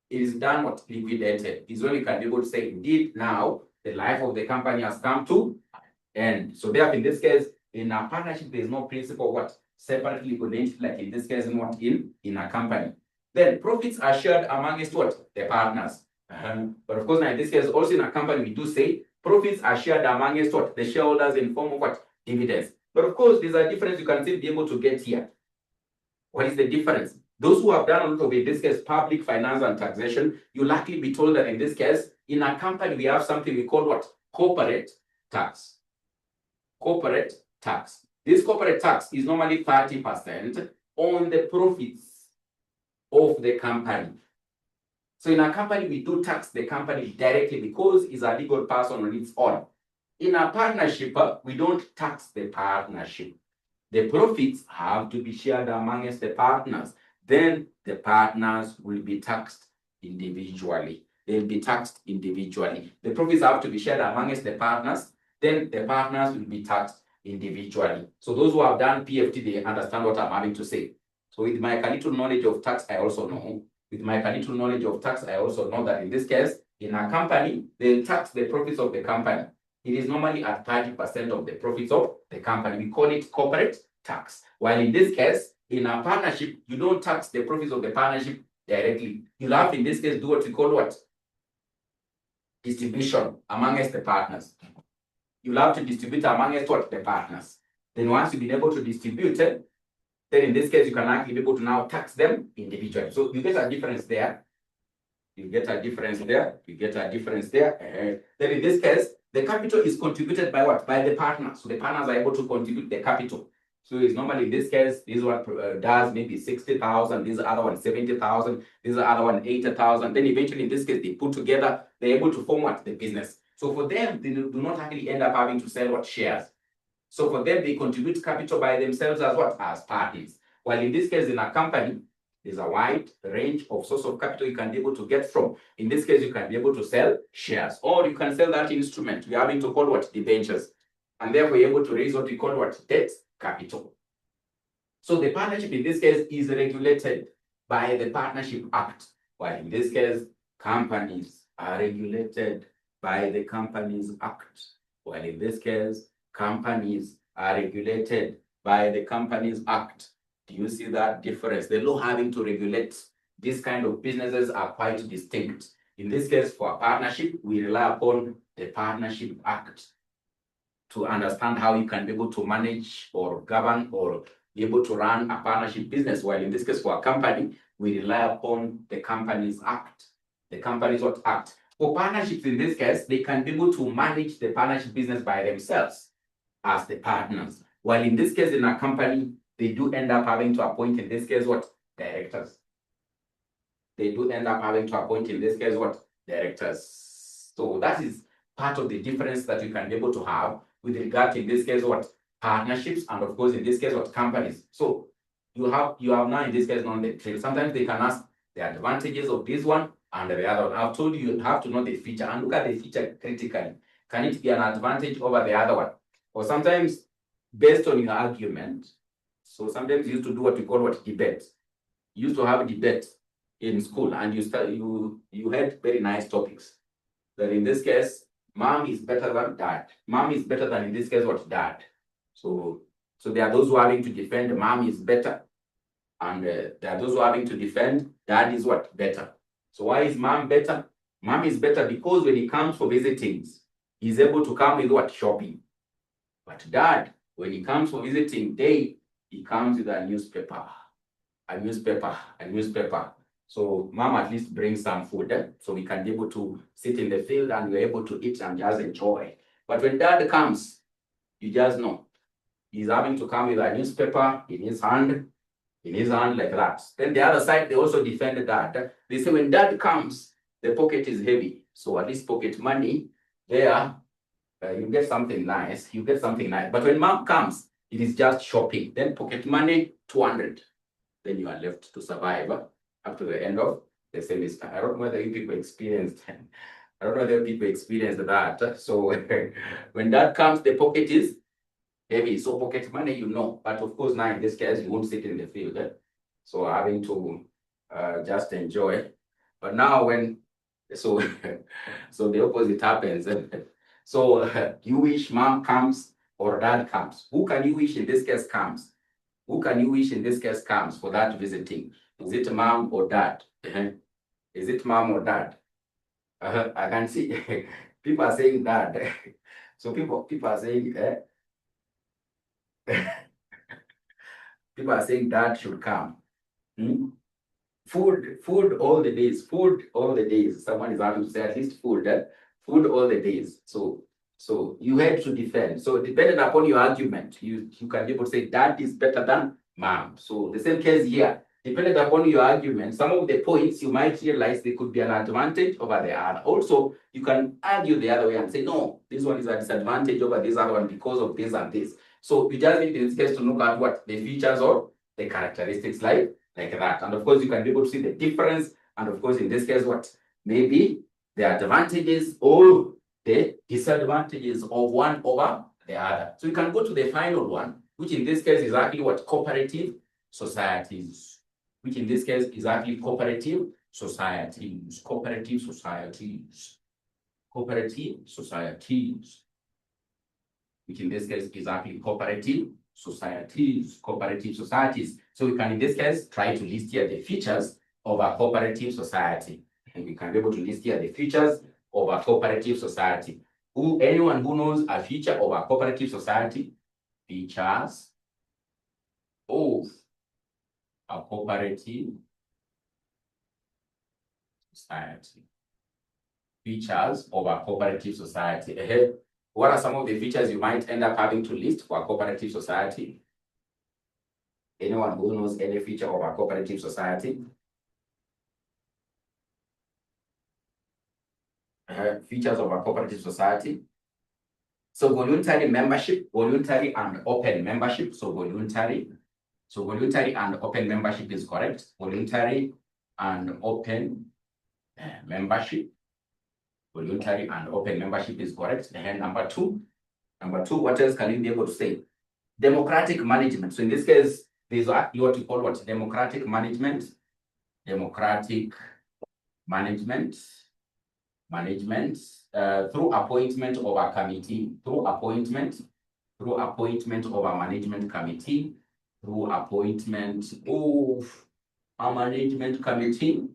It is done what? Liquidated. Is when we can be able to say, indeed, now the life of the company has come to an end. So therefore, in this case, in a partnership, there is no principle what? Separate legal entity, like in this case, not in a company. Then profits are shared amongst what? The partners. But of course, now in this case, also in a company, we do say profits are shared amongst what? The shareholders in form of what? Dividends. But of course, there's a difference you can still be able to get here. What is the difference? Those who have done a lot of, in this case, public finance and taxation, you'll likely be told that in this case, in a company, we have something we call what? Corporate tax. Corporate tax. This corporate tax is normally 30% on the profits of the company. So in a company, we do tax the company directly because it's a legal person on its own. In a partnership, we don't tax the partnership. The profits have to be shared amongst the partners. Then the partners will be taxed individually. They'll be taxed individually. The profits have to be shared amongst the partners. Then the partners will be taxed individually. So those who have done PFT, they understand what I'm having to say. So with my little knowledge of tax, I also know. With my little knowledge of tax, I also know that in this case, in a company, they'll tax the profits of the company. It is normally at 30% of the profits of the company. We call it corporate tax. While in this case, in a partnership, you don't tax the profits of the partnership directly. You'll have to, in this case, do what we call what? Distribution amongst the partners. You'll have to distribute amongst what? The partners. Then once you've been able to distribute it, then in this case, you can actually be able to now tax them individually. So you get a difference there. You get a difference there. You get a difference there. Then in this case, the capital is contributed by what? By the partners. So the partners are able to contribute the capital. So it's normally in this case, this one does maybe 60,000, this other one 70,000, this other one 80,000. Then eventually in this case, they put together, they're able to form what? The business. So for them, they do not actually end up having to sell what? Shares. So for them, they contribute capital by themselves as what? As parties. While in this case, in a company, there's a wide range of source of capital you can be able to get from. In this case, you can be able to sell shares, or you can sell that instrument. We're having to call what? Debentures. And therefore, you're able to raise what we call what? Debt capital. So the partnership in this case is regulated by the Partnership Act, while in this case, companies are regulated by the Companies Act, while in this case, companies are regulated by the Companies Act. Do you see that difference? The law having to regulate these kind of businesses are quite distinct. In this case, for a partnership, we rely upon the Partnership Act to understand how you can be able to manage or govern or be able to run a partnership business. While in this case, for a company, we rely upon the Companies Act. The Companies Act. For partnerships, in this case, they can be able to manage the partnership business by themselves as the partners. While in this case, in a company, they do end up having to appoint, in this case, what? Directors. They do end up having to appoint, in this case, what? Directors. So that is part of the difference that you can be able to have with regard to, in this case, what? Partnerships, and of course, in this case, what? Companies. So you have now, in this case, known the trade. Sometimes they can ask the advantages of this one and the other one. I've told you, you have to know the feature and look at the feature critically. Can it be an advantage over the other one? Or sometimes, based on your argument, so sometimes you used to do what we call what? Debate. You used to have a debate in school, and you had very nice topics. That in this case, mom is better than dad. Mom is better than, in this case, what? Dad. So there are those who are having to defend mom is better. And there are those who are having to defend dad is what? Better. So why is mom better? Mom is better because when he comes for visitings, he's able to come with what? Shopping. But dad, when he comes for visiting day, he comes with a newspaper. So mom at least brings some food, so we can be able to sit in the field and we're able to eat and just enjoy. But when dad comes, you just know, he's having to come with a newspaper in his hand like that. Then the other side, they also defend dad. They say when dad comes, the pocket is heavy. So at least pocket money, there, you get something nice. But when mom comes, it is just shopping. Then pocket money, 200. Then you are left to survive up to the end of the semester. I don't know whether you people experienced that. So when dad comes, the pocket is Maybe so pocket money, you know, but of course now in this case you won't sit in the field, so having to just enjoy. But now when so so the opposite happens. So you wish mom comes or dad comes. Who can you wish in this case comes? Who can you wish in this case comes for that visiting? Is it mom or dad? Is it mom or dad? I can see people are saying dad. So people are saying people are saying dad should come. Food all the days. Food all the days. Someone is having to say at least food. Food all the days. So you had to defend. So depending upon your argument, you can be able to say dad is better than mom. So the same case here. Depending upon your argument, some of the points you might realize they could be an advantage over the other. Also, you can argue the other way and say, no, this one is a disadvantage over this other one because of this and this. So you just need in this case to look at what the features or the characteristics like that. And of course, you can be able to see the difference. And of course, in this case, what maybe the advantages or the disadvantages of one over the other. So you can go to the final one, which in this case is actually what cooperative societies. Which in this case is actually cooperative societies. Cooperative societies. Cooperative societies. Which in this case is actually cooperative societies. Cooperative societies. So we can in this case try to list here the features of a cooperative society. And we can be able to list here the features of a cooperative society. Anyone who knows a feature of a cooperative society? Features of a cooperative society. Features of a cooperative society. What are some of the features you might end up having to list for a cooperative society? Anyone who knows any feature of a cooperative society? Features of a cooperative society. So voluntary membership, voluntary and open membership. So voluntary and open membership is correct. Voluntary and open membership. Voluntary and open membership is correct. And number two, what else can you be able to say? Democratic management. So in this case, there's actually what you call what? Democratic management. Democratic management. Through appointment of a committee. Through appointment of a management committee. Through appointment of a management committee.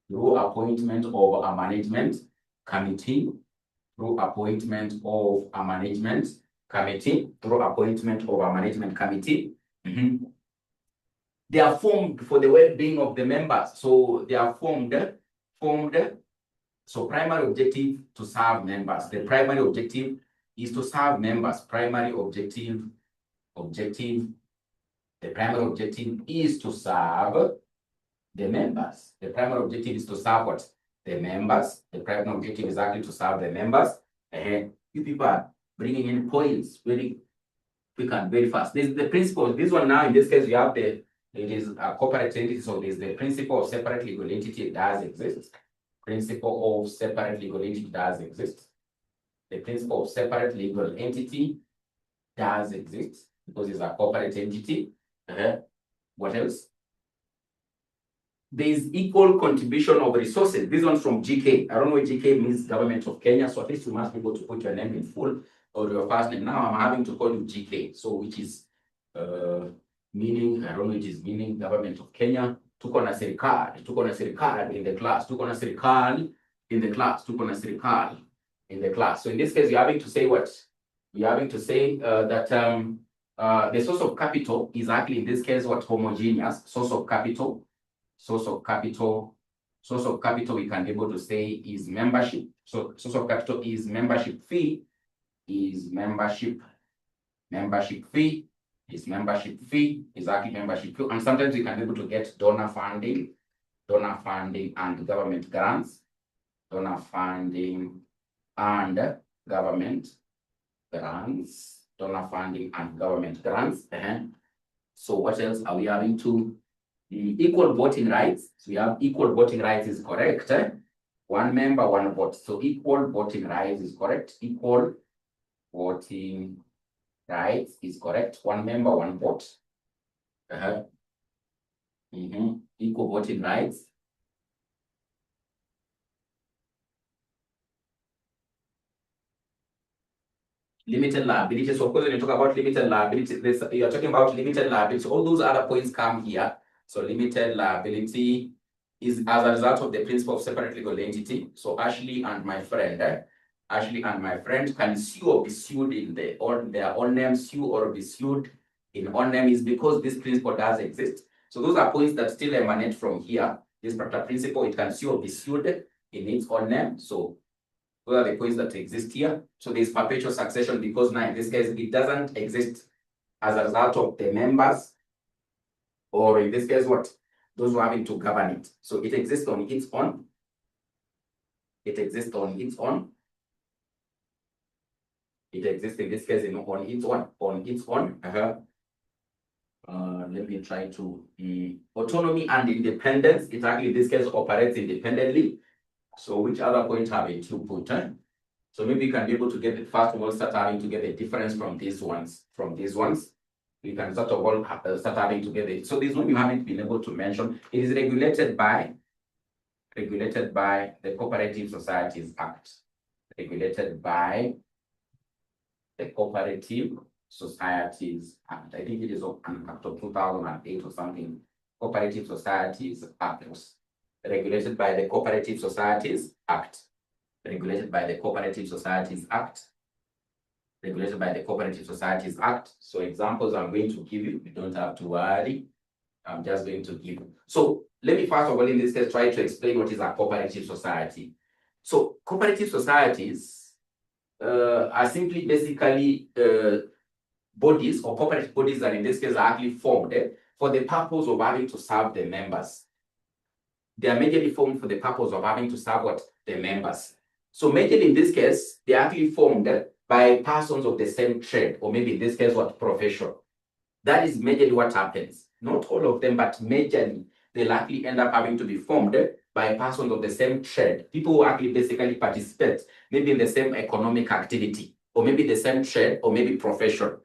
Through appointment of a management committee. Through appointment of a management committee. Through appointment of a management committee. They are formed for the well-being of the members. So they are formed. So primary objective to serve members. The primary objective is to serve members. Primary objective. The primary objective is to serve the members. The primary objective is to serve what? The members. The primary objective is actually to serve the members. And you people are bringing in points very quick and very fast. This is the principle. This one now, in this case, you have it is a corporate entity. So there's the principle of separate legal entity does exist. Principle of separate legal entity does exist. The principle of separate legal entity does exist because it's a corporate entity. What else? There is equal contribution of resources. This one's from GK. I don't know what GK means, Government of Kenya. So at least you must be able to put your name in full or your first name. Now I'm having to call you GK. So which is meaning, I don't know, it is meaning Government of Kenya. Tuko na serikali in the class. Tuko na serikali in the class. Tuko na serikali in the class. So in this case, you're having to say what? You're having to say that the source of capital is actually in this case what? Homogeneous. Source of capital we can be able to say is membership. So source of capital is membership fee. Is membership fee. Is membership fee. Is actually membership fee. And sometimes we can be able to get donor funding and government grants. Donor funding and government grants. Donor funding and government grants. So what else are we having to? Equal voting rights. So we have equal voting rights is correct. One member, one vote. So equal voting rights is correct. Equal voting rights is correct. One member, one vote. Equal voting rights. Limited liability. So of course, when you talk about limited liability, you're talking about limited liability. All those other points come here. So limited liability is as a result of the principle of separate legal entity. So Ashley and my friend can sue or be sued in their own name, sue or be sued in own name is because this principle does exist. So those are points that still emanate from here. This particular principle, it can sue or be sued in its own name. So those are the points that exist here. So there's perpetual succession because now in this case, it doesn't exist as a result of the members, or in this case, what? Those who are having to govern it. So it exists on its own. It exists on its own. It exists in this case on its own. On its own. Let me try to autonomy and independence. It actually in this case operates independently. So which other point have a two put? So maybe you can be able to get the first of all start having to get the difference from these ones. From these ones, you can start of all start having to get it. So this one you haven't been able to mention. It is regulated by the Cooperative Societies Act. Regulated by the Cooperative Societies Act. I think it is an act of 2008 or something. Cooperative Societies Act. Regulated by the Cooperative Societies Act. Regulated by the Cooperative Societies Act. Regulated by the Cooperative Societies Act. So examples I'm going to give you. You don't have to worry. I'm just going to give you. So let me first of all in this case try to explain what is a cooperative society. So cooperative societies are simply basically bodies or cooperative bodies that in this case are actually formed for the purpose of having to serve the members. They are majorly formed for the purpose of having to serve what? The members. So majorly in this case, they are actually formed by persons of the same trade, or maybe in this case, what? Profession. That is majorly what happens. Not all of them, but majorly, they'll actually end up having to be formed by persons of the same trade. People who actually basically participate, maybe in the same economic activity, or maybe the same trade, or maybe profession.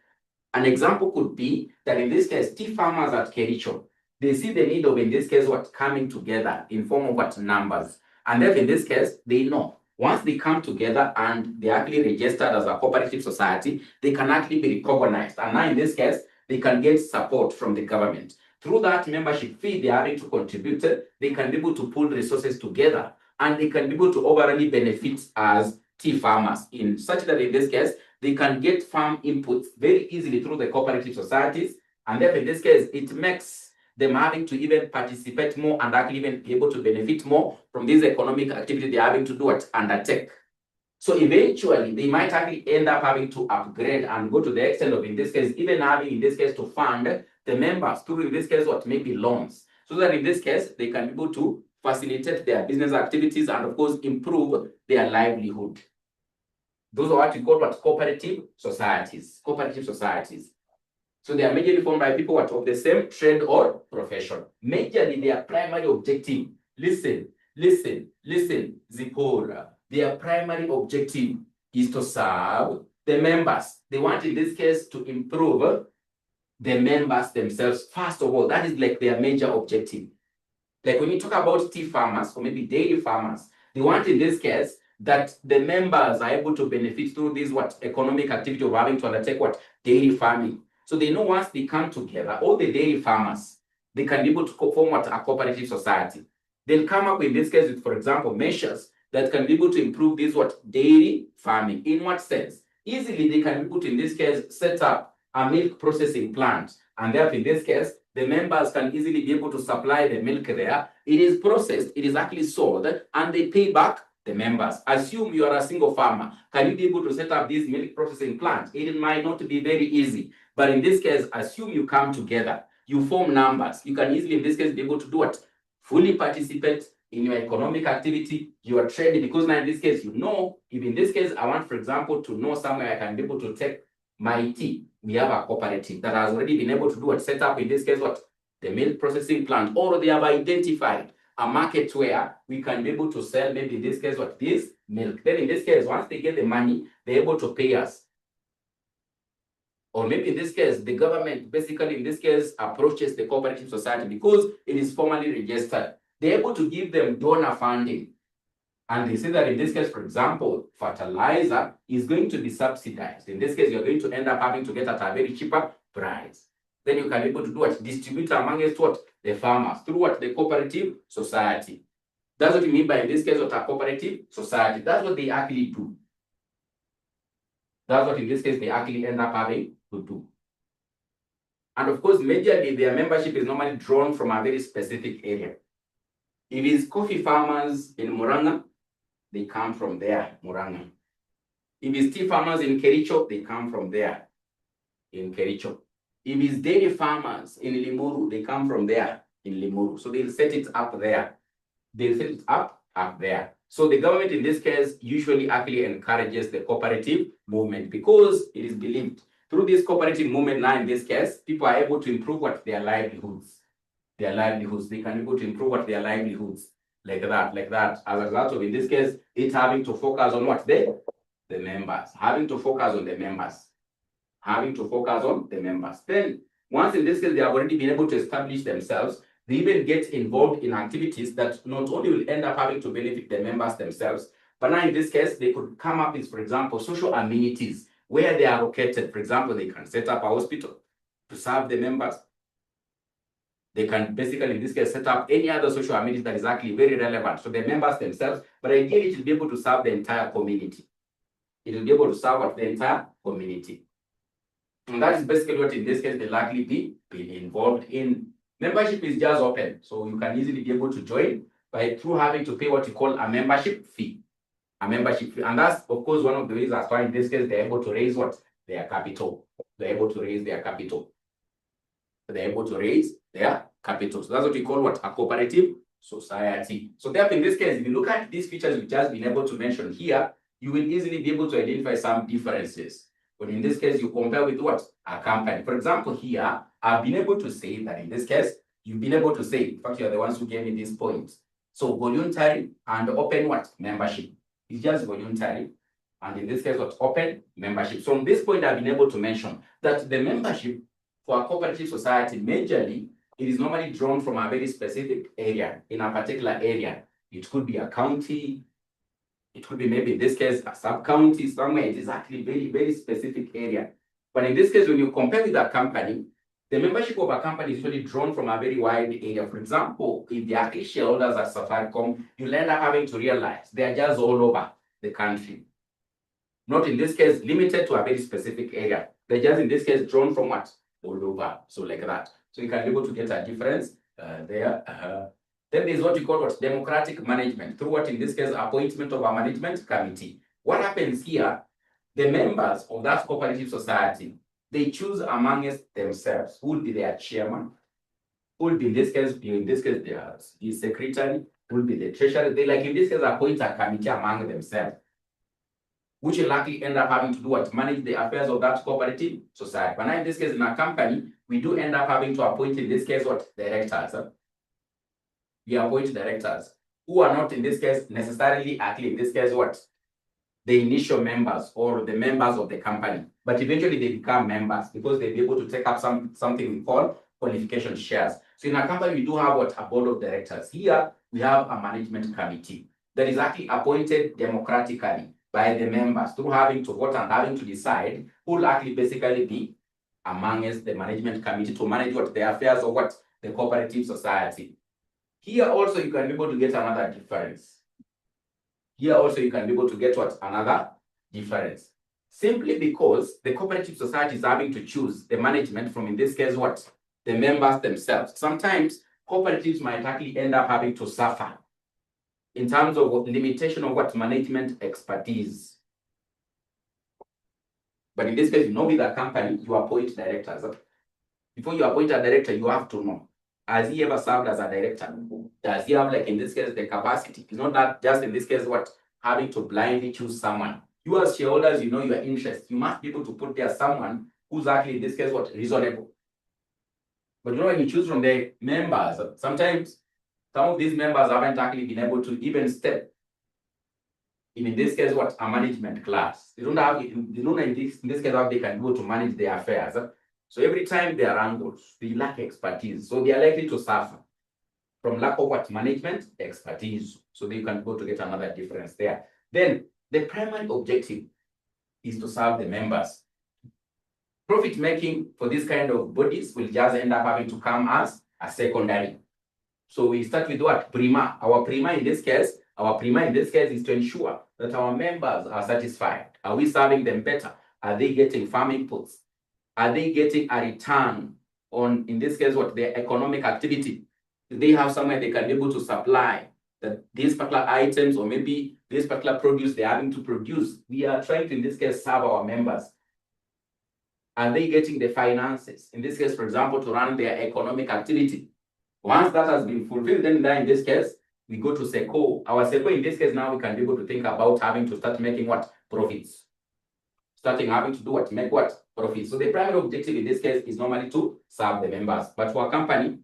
An example could be that in this case, tea farmers at 𝐁𝐥𝐸𝐤, they see the need of, in this case, what? Coming together in form of what? Numbers. And then in this case, they know once they come together and they actually registered as a cooperative society, they can actually be recognized. And now in this case, they can get support from the government. Through that membership fee they are having to contribute, they can be able to pull resources together and they can be able to overall benefit as tea farmers, in such that in this case, they can get farm inputs very easily through the cooperative societies. And therefore, in this case, it makes them having to even participate more and actually even be able to benefit more from this economic activity they're having to do it, undertake. So eventually, they might actually end up having to upgrade and go to the extent of, in this case, even having, in this case, to fund the members through, in this case, what? Maybe loans. So that in this case, they can be able to facilitate their business activities and, of course, improve their livelihood. Those are what we call what? Cooperative societies. Cooperative societies. So they are majorly formed by people what? Of the same trade or profession. Majorly, their primary objective, listen, Zipporah. Their primary objective is to serve the members. They want, in this case, to improve the members themselves. First of all, that is like their major objective. Like when you talk about tea farmers or maybe dairy farmers, they want, in this case, that the members are able to benefit through this what? Economic activity of having to undertake what? Dairy farming. So they know once they come together, all the dairy farmers, they can be able to form what? A cooperative society. They'll come up in this case with, for example, measures that can be able to improve this what? Dairy farming. In what sense? Easily they can be able to, in this case, set up a milk processing plant. And therefore, in this case, the members can easily be able to supply the milk there. It is processed, it is actually sold, and they pay back the members. Assume you are a single farmer. Can you be able to set up this milk processing plant? It might not be very easy. But in this case, assume you come together, you form numbers. You can easily, in this case, be able to do what? Fully participate in your economic activity, your trade, because now in this case, you know, if in this case, I want, for example, to know somewhere I can be able to take my tea. We have a cooperative that has already been able to do what? Set up, in this case, what? The milk processing plant, or they have identified a market where we can be able to sell, maybe in this case, what? This milk. Then in this case, once they get the money, they're able to pay us. Or maybe in this case, the government basically in this case approaches the cooperative society because it is formally registered. They're able to give them donor funding. And they say that in this case, for example, fertilizer is going to be subsidized. In this case, you're going to end up having to get at a very cheaper price. Then you can be able to do what? Distribute amongst what? The farmers through what? The cooperative society. That's what you mean by in this case what a cooperative society. That's what they actually do. That's what in this case they actually end up having to do. And of course, majorly their membership is normally drawn from a very specific area. If it's coffee farmers in Muranga, they come from there, Muranga. If it's tea farmers in Kericho, they come from there, in Kericho. If it's dairy farmers in Limuru, they come from there, in Limuru. So they'll set it up there. They'll set it up there. So the government in this case usually actually encourages the cooperative movement because it is believed through this cooperative movement now in this case, people are able to improve what their livelihoods. They can be able to improve what their livelihoods. Like that. As a result of, in this case, it's having to focus on what? The members. Having to focus on the members. Then, once in this case, they have already been able to establish themselves, they even get involved in activities that not only will end up having to benefit the members themselves, but now in this case, they could come up with, for example, social amenities where they are located. For example, they can set up a hospital to serve the members. They can basically, in this case, set up any other social amenities that is actually very relevant to the members themselves, but ideally it will be able to serve the entire community. It will be able to serve the entire community. And that is basically what in this case they'll likely be involved in. Membership is just open, so you can easily be able to join through having to pay what you call a membership fee. And that's, of course, one of the ways as why in this case they're able to raise what? Their capital. They're able to raise their capital. So that's what we call what? A cooperative society. So therefore, in this case, if you look at these features we've just been able to mention here, you will easily be able to identify some differences. But in this case, you compare with what? A company. For example, here, I've been able to say that in this case, you've been able to say, in fact, you're the ones who gave me these points. So voluntary and open what? Membership. It's just voluntary. And in this case, what? Open membership. So on this point, I've been able to mention that the membership for a cooperative society, majorly, it is normally drawn from a very specific area, in a particular area. It could be a county. It could be maybe in this case, a sub-county somewhere. It is actually very, very specific area. But in this case, when you compare with a company, the membership of a company is usually drawn from a very wide area. For example, if they are shareholders at Safaricom, you'll end up having to realize they are just all over the country. Not in this case limited to a very specific area. They're just in this case drawn from what? All over. So like that. So you can be able to get a difference there. Then there's what we call what? Democratic management, through what in this case appointment of a management committee. What happens here? The members of that cooperative society, they choose amongst themselves who will be their chairman, who will be in this case the secretary, who will be the treasurer. They in this case appoint a committee among themselves, which will likely end up having to do what? Manage the affairs of that cooperative society. But now in this case, in a company, we do end up having to appoint in this case what? Directors. We appoint directors who are not in this case necessarily actually in this case what? The initial members or the members of the company. But eventually they become members because they'll be able to take up something we call qualification shares. So in a company, we do have what? A board of directors. Here, we have a management committee that is actually appointed democratically by the members through having to vote and having to decide who will actually basically be amongst the management committee to manage what? The affairs of what? The cooperative society. Here also you can be able to get another difference. Here also you can be able to get what? Another difference. Simply because the cooperative society is having to choose the management from, in this case, what? The members themselves. Sometimes cooperatives might actually end up having to suffer in terms of limitation of what? Management expertise. But in this case, with a company, you appoint directors. Before you appoint a director, you have to know, has he ever served as a director? Does he have, in this case, the capacity? It's not that just in this case, what? Having to blindly choose someone. You as shareholders, you know your interest. You must be able to put there someone who's actually, in this case, what? Reasonable. But when you choose from the members, sometimes some of these members haven't actually been able to even step in this case, what? A management class. They don't have, in this case, how they can go to manage their affairs. So every time they are wrangled, they lack expertise. So they are likely to suffer from lack of what? Management expertise. So they can go to get another difference there. Then the primary objective is to serve the members. Profit making for this kind of bodies will just end up having to come as a secondary. So we start with what? Prima. Our prima in this case is to ensure that our members are satisfied. Are we serving them better? Are they getting farm inputs? Are they getting a return on, in this case, what? Their economic activity? Do they have somewhere they can be able to supply that these particular items or maybe this particular produce they're having to produce? We are trying to, in this case, serve our members. Are they getting the finances? In this case, for example, to run their economic activity. Once that has been fulfilled, then in this case, we go to SECO. Our SECO, in this case, now we can be able to think about having to start making what? Profits. Starting having to do what? Make what? Profits. So the primary objective in this case is normally to serve the members. But for a company,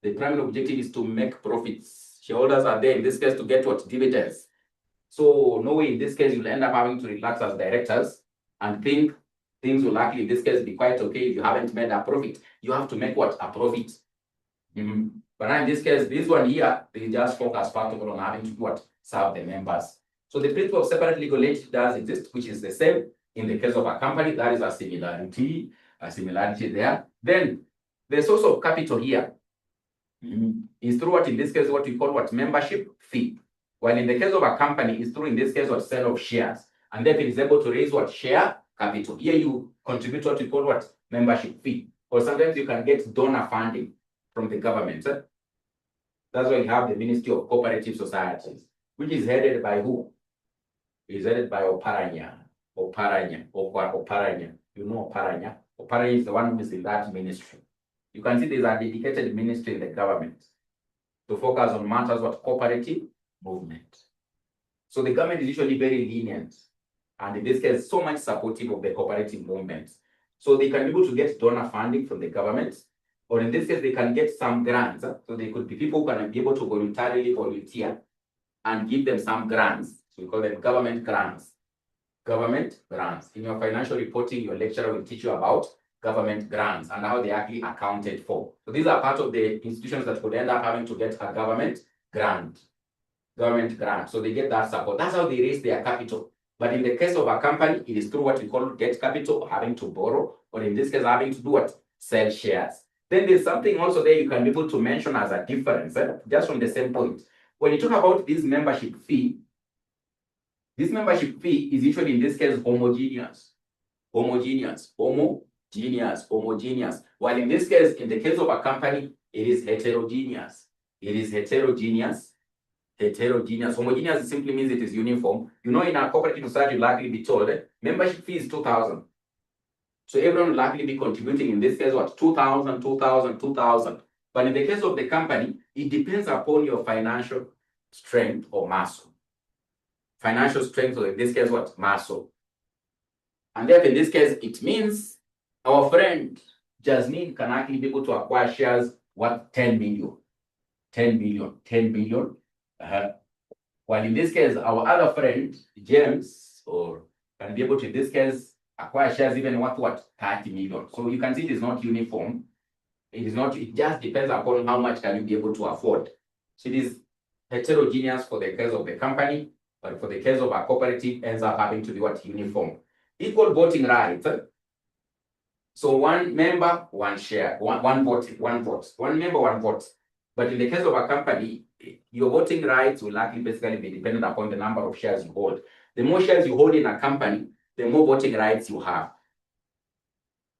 the primary objective is to make profits. Shareholders are there in this case to get what? Dividends. So no way in this case you'll end up having to relax as directors and think things will likely in this case be quite okay if you haven't made a profit. You have to make what? A profit. But in this case, this one here, they just focus part of it on having to what? Serve the members. So the principle of separate legal entity does exist, which is the same in the case of a company. That is a similarity there. Then the source of capital here is through what in this case what we call what? Membership fee. While in the case of a company is through in this case what? Sale of shares. And then it is able to raise what? Share capital. Here you contribute what we call what? Membership fee. Or sometimes you can get donor funding from the government. That's why you have the Ministry of Cooperative Societies, which is headed by who? It's headed by Oparanya. You know Oparanya. Oparanya is the one who is in that ministry. You can see there's a dedicated ministry in the government to focus on matters of cooperative movement. So the government is usually very lenient, and in this case, so much supportive of the cooperative movement. So they can be able to get donor funding from the government, or in this case, they can get some grants. So they could be people who can be able to voluntarily volunteer and give them some grants. So we call them government grants. Government grants. In your financial reporting, your lecturer will teach you about government grants and how they are actually accounted for. So these are part of the institutions that could end up having to get a government grant. So they get that support. That's how they raise their capital. But in the case of a company, it is through what we call debt capital, having to borrow, or in this case, having to do what? Sell shares. Then there's something also there you can be able to mention as a difference, just from the same point. When you talk about this membership fee is usually in this case homogeneous. While in this case, in the case of a company, it is heterogeneous. Homogeneous simply means it is uniform. You know, in a cooperative society, you'll likely be told membership fee is 2,000. So everyone will likely be contributing in this case what? 2,000. But in the case of the company, it depends upon your financial strength or muscle. Financial strength, or in this case what? Muscle. And then in this case, it means our friend Jasmine can actually be able to acquire shares worth 10 billion. While in this case, our other friend, James, can be able to, in this case, acquire shares even worth what? 30 million. So you can see it is not uniform. It just depends upon how much can you be able to afford. So it is heterogeneous for the case of the company, but for the case of a cooperative, ends up having to be what? Uniform. Equal voting rights. So one member, one share, one vote. One member, one vote. But in the case of a company, your voting rights will likely basically be dependent upon the number of shares you hold. The more shares you hold in a company, the more voting rights you have.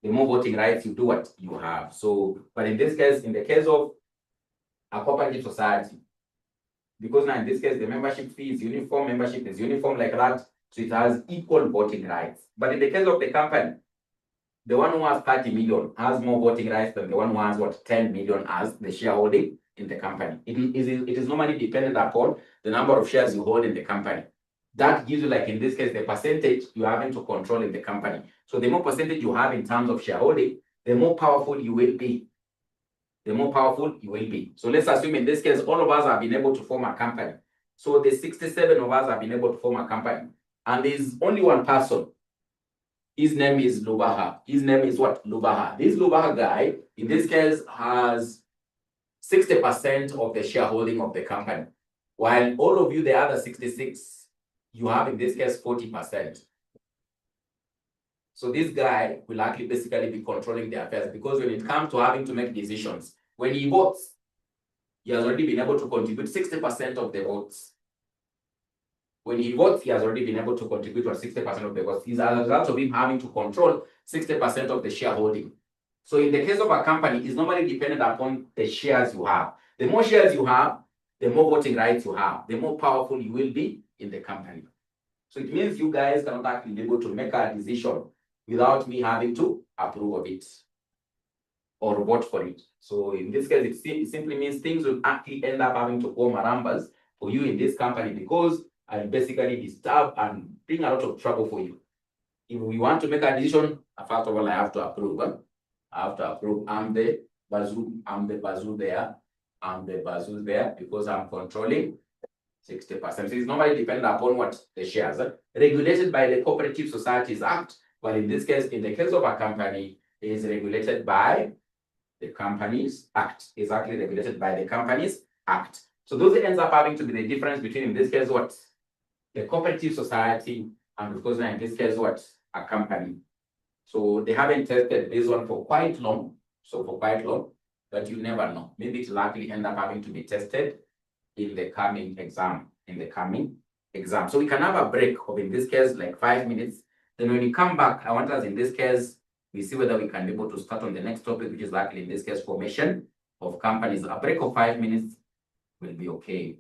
The more voting rights you do what? You have. So, but in this case, in the case of a cooperative society, because now in this case, the membership fee is uniform, membership is uniform like that, so it has equal voting rights. But in the case of the company, the one who has 30 million has more voting rights than the one who has what? 10 million as the shareholding in the company. It is normally dependent upon the number of shares you hold in the company. That gives you, like in this case, the percentage you are having to control in the company. So the more percentage you have in terms of shareholding, the more powerful you will be. So let's assume in this case, all of us have been able to form a company. So the 67 of us have been able to form a company. And there's only one person. His name is Lubaha. His name is what? Lubaha. This Lubaha guy, in this case, has 60% of the shareholding of the company. While all of you, the other 66, you have in this case 40%. So this guy will actually basically be controlling the affairs, because when it comes to having to make decisions, when he votes, he has already been able to contribute 60% of the votes. When he votes, he has already been able to contribute to 60% of the votes. It's as a result of him having to control 60% of the shareholding. So in the case of a company, it's normally dependent upon the shares you have. The more shares you have, the more voting rights you have, the more powerful you will be in the company. So it means you guys cannot actually be able to make a decision without me having to approve of it or vote for it. So in this case, it simply means things will actually end up having to go marambas for you in this company, because I'll basically disturb and bring a lot of trouble for you. If we want to make a decision, first of all, I have to approve. I have to approve. I'm the bazoo there. I'm the bazoo there, because I'm controlling 60%. So it's normally dependent upon what the shares are. Regulated by the Cooperative Societies Act, but in this case, in the case of a company, it is regulated by the Companies Act. Is actually regulated by the Companies Act. So those ends up having to be the difference between, in this case, what? The cooperative society, and of course, in this case, what? A company. So they haven't tested this one for quite long. So for quite long, but you never know. Maybe it will likely end up having to be tested in the coming exam. So we can have a break of, in this case, like 5 minutes. Then when we come back, I want us, in this case, we see whether we can be able to start on the next topic, which is likely, in this case, formation of companies. A break of 5 minutes will be okay.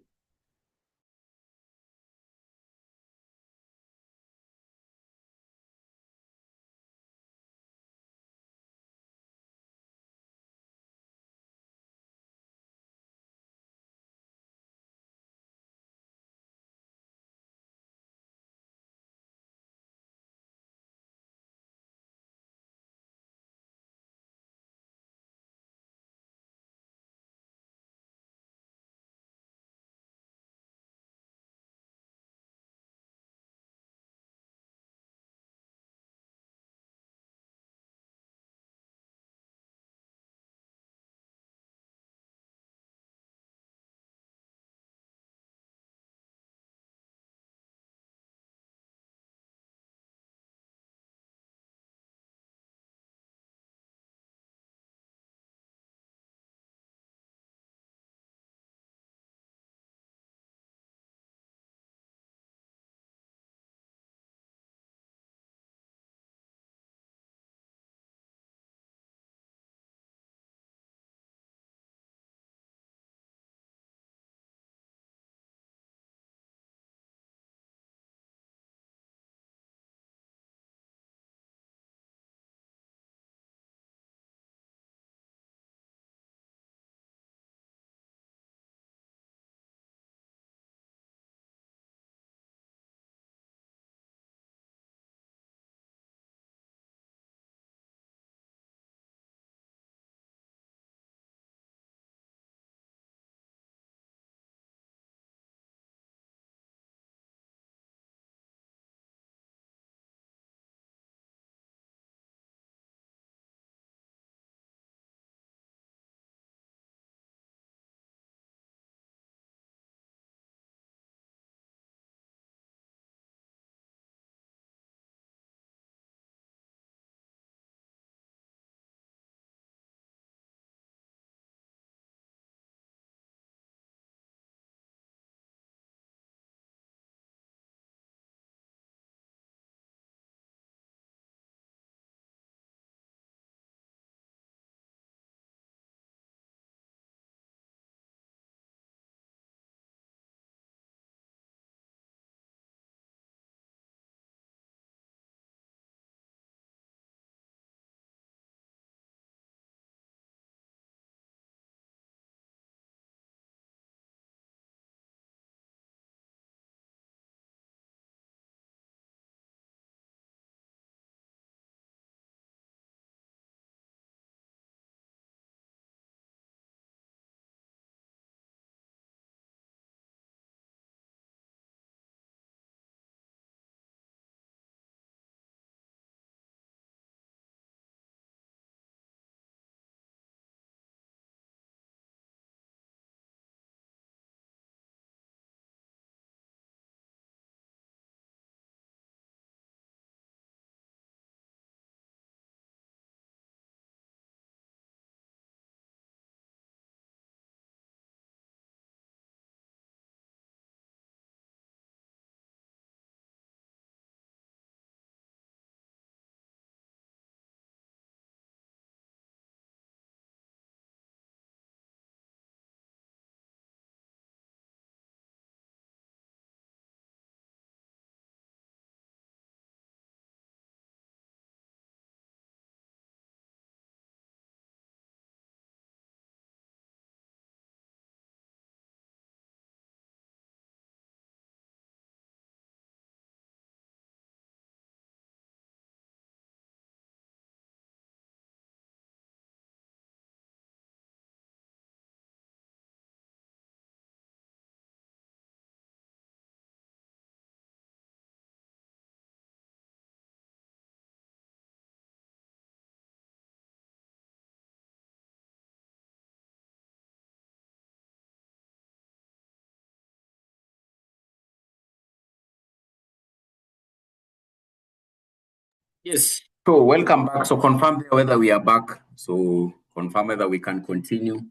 Yes. So welcome back. So confirm whether we are back. So confirm whether we can continue.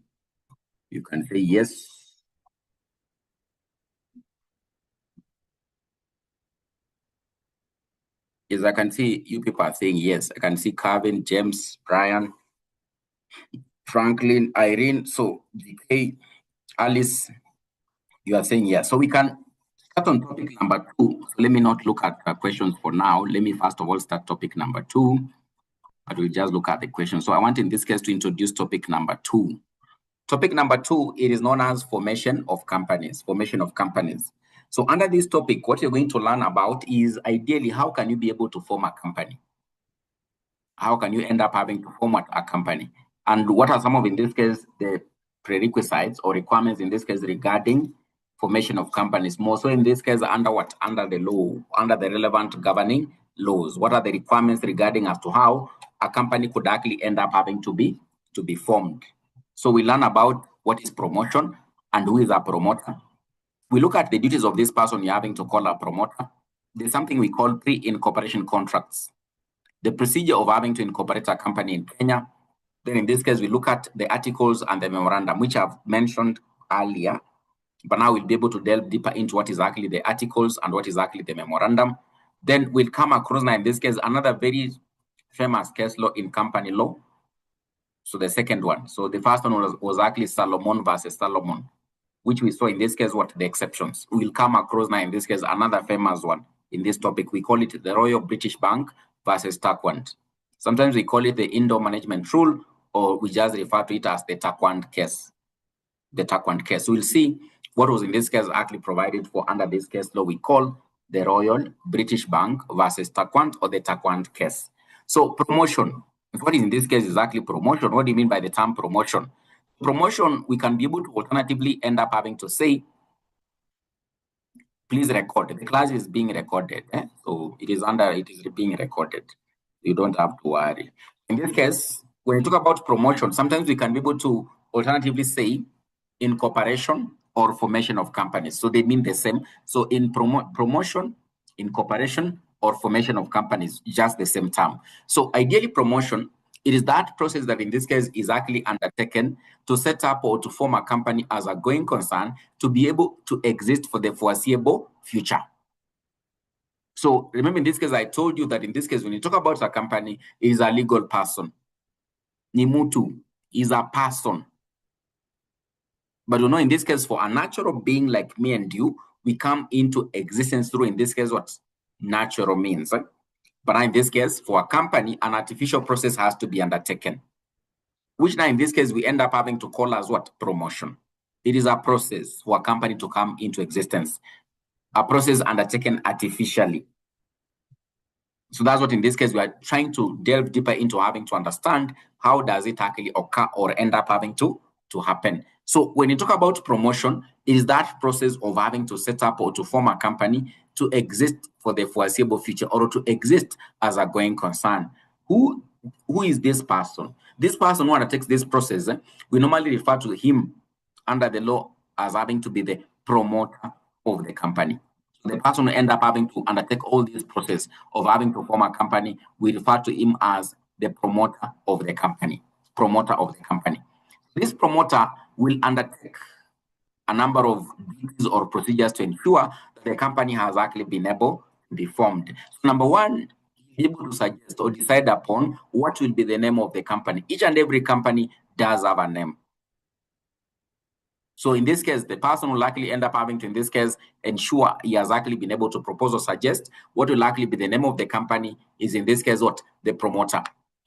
You can say yes. Yes, I can see you people are saying yes. I can see Calvin, James, Brian, Franklin, Irene. So DK, Alice, you are saying yes. So we can start on topic number 2. So let me not look at questions for now. Let me first of all start topic number 2. But we'll just look at the question. So I want in this case to introduce topic number 2. Topic number 2, it is known as formation of companies. Formation of companies. So under this topic, what you're going to learn about is ideally how can you be able to form a company? How can you end up having to form a company? And what are some of, in this case, the prerequisites or requirements in this case regarding formation of companies? More so in this case, under what? Under the law, under the relevant governing laws. What are the requirements regarding as to how a company could actually end up having to be formed? So we learn about what is promotion and who is a promoter. We look at the duties of this person you're having to call a promoter. There's something we call pre-incorporation contracts. The procedure of having to incorporate a company in Kenya. Then in this case, we look at the articles and the memorandum, which I've mentioned earlier. But now we'll be able to delve deeper into what is actually the articles and what is actually the memorandum. Then we'll come across now, in this case, another very famous case law in company law. So the second one. So the first one was actually Solomon versus Solomon, which we saw in this case, what the exceptions. We'll come across now, in this case, another famous one in this topic. We call it the Royal British Bank versus Takwand. Sometimes we call it the indoor management rule, or we just refer to it as the Takwand case. The Takwand case. So we'll see what was in this case actually provided for under this case law we call the Royal British Bank versus Takwand, or the Takwand case. So promotion. What is in this case is actually promotion. What do you mean by the term promotion? Promotion, we can be able to alternatively end up having to say, please record. The class is being recorded. So it is being recorded. You don't have to worry. In this case, when you talk about promotion, sometimes we can be able to alternatively say incorporation or formation of companies. So they mean the same. So in promotion, incorporation, or formation of companies, just the same term. So ideally promotion, it is that process that in this case is actually undertaken to set up or to form a company as a going concern to be able to exist for the foreseeable future. So remember, in this case, I told you that in this case, when you talk about a company, it is a legal person. Nimutu is a person. But you know, in this case, for a natural being like me and you, we come into existence through, in this case, what? Natural means. But in this case, for a company, an artificial process has to be undertaken, which now in this case, we end up having to call as what? Promotion. It is a process for a company to come into existence, a process undertaken artificially. So that's what in this case, we are trying to delve deeper into having to understand how does it actually occur or end up having to happen. So when you talk about promotion, it is that process of having to set up or to form a company to exist for the foreseeable future or to exist as a going concern. Who is this person? This person who undertakes this process, we normally refer to him under the law as having to be the promoter of the company. The person who end up having to undertake all this process of having to form a company, we refer to him as the promoter of the company. Promoter of the company. This promoter will undertake a number of duties or procedures to ensure that the company has actually been able to be formed. So number one, be able to suggest or decide upon what will be the name of the company. Each and every company does have a name. So in this case, the person will likely end up having to, in this case, ensure he has actually been able to propose or suggest what will likely be the name of the company is, in this case, what? The promoter.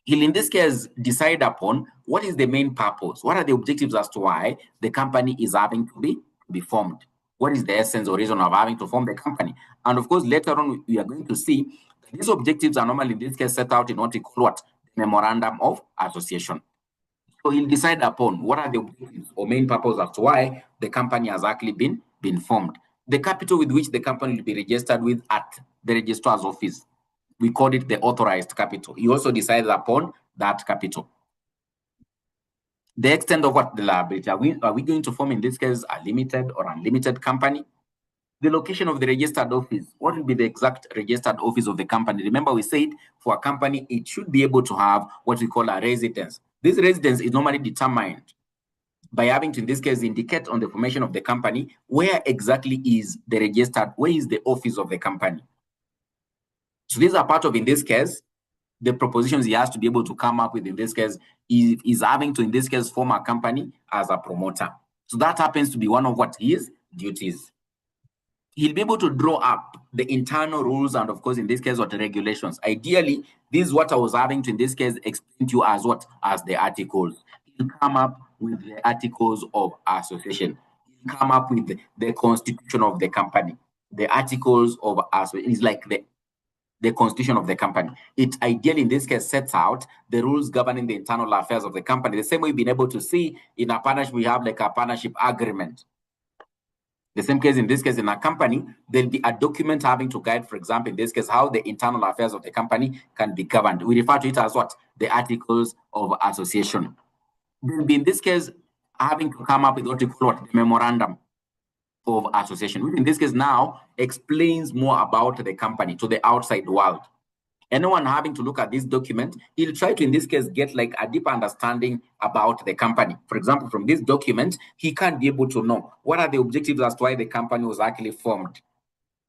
He'll, in this case, decide upon what is the main purpose, what are the objectives as to why the company is having to be formed. What is the essence or reason of having to form the company? And of course, later on, we are going to see that these objectives are normally, in this case, set out in what we call what? Memorandum of Association. So he'll decide upon what are the objectives or main purpose as to why the company has actually been formed. The capital with which the company will be registered with at the registrar's office. We call it the authorized capital. He also decides upon that capital. The extent of what? The liability. Are we going to form, in this case, a limited or unlimited company? The location of the registered office. What will be the exact registered office of the company? Remember, we said for a company, it should be able to have what we call a residence. This residence is normally determined by having to, in this case, indicate on the formation of the company where exactly is the registered, where is the office of the company. So these are part of, in this case, the propositions he has to be able to come up with, in this case, is having to, in this case, form a company as a promoter. So that happens to be one of what his duties. He'll be able to draw up the internal rules and, of course, in this case, what regulations. Ideally, this is what I was having to, in this case, explain to you as what? As the articles. He'll come up with the articles of association. He'll come up with the constitution of the company. The articles of association is like the constitution of the company. It ideally, in this case, sets out the rules governing the internal affairs of the company. The same way we've been able to see in a partnership, we have like a partnership agreement. The same case, in this case, in a company, there'll be a document having to guide, for example, in this case, how the internal affairs of the company can be governed. We refer to it as what? The articles of association. There'll be, in this case, having to come up with what you call what? The memorandum of association, which in this case now explains more about the company to the outside world. Anyone having to look at this document, he'll try to, in this case, get like a deeper understanding about the company. For example, from this document, he can't be able to know what are the objectives as to why the company was actually formed.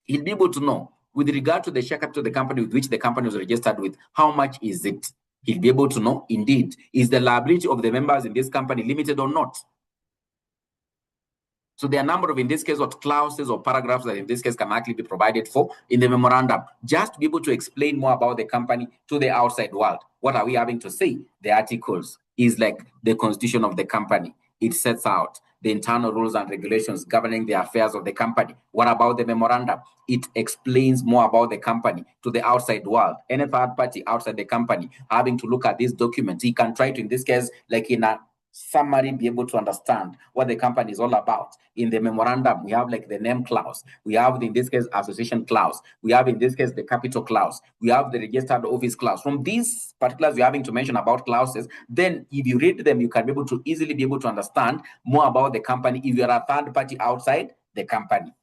He'll be able to know, with regard to the share capital of the company with which the company was registered with, how much is it? He'll be able to know, indeed, is the liability of the members in this company limited or not? So there are a number of, in this case, what clauses or paragraphs that in this case can actually be provided for in the memorandum, just to be able to explain more about the company to the outside world. What are we having to say? The articles is like the constitution of the company. It sets out the internal rules and regulations governing the affairs of the company. What about the memorandum? It explains more about the company to the outside world. Any third party outside the company having to look at this document, he can try to, in this case, like in a summary, be able to understand what the company is all about. In the memorandum, we have like the name clause. We have, in this case, association clause. We have, in this case, the capital clause. We have the registered office clause. From these particulars you're having to mention about clauses, then if you read them, you can be able to easily be able to understand more about the company if you're a third party outside the company.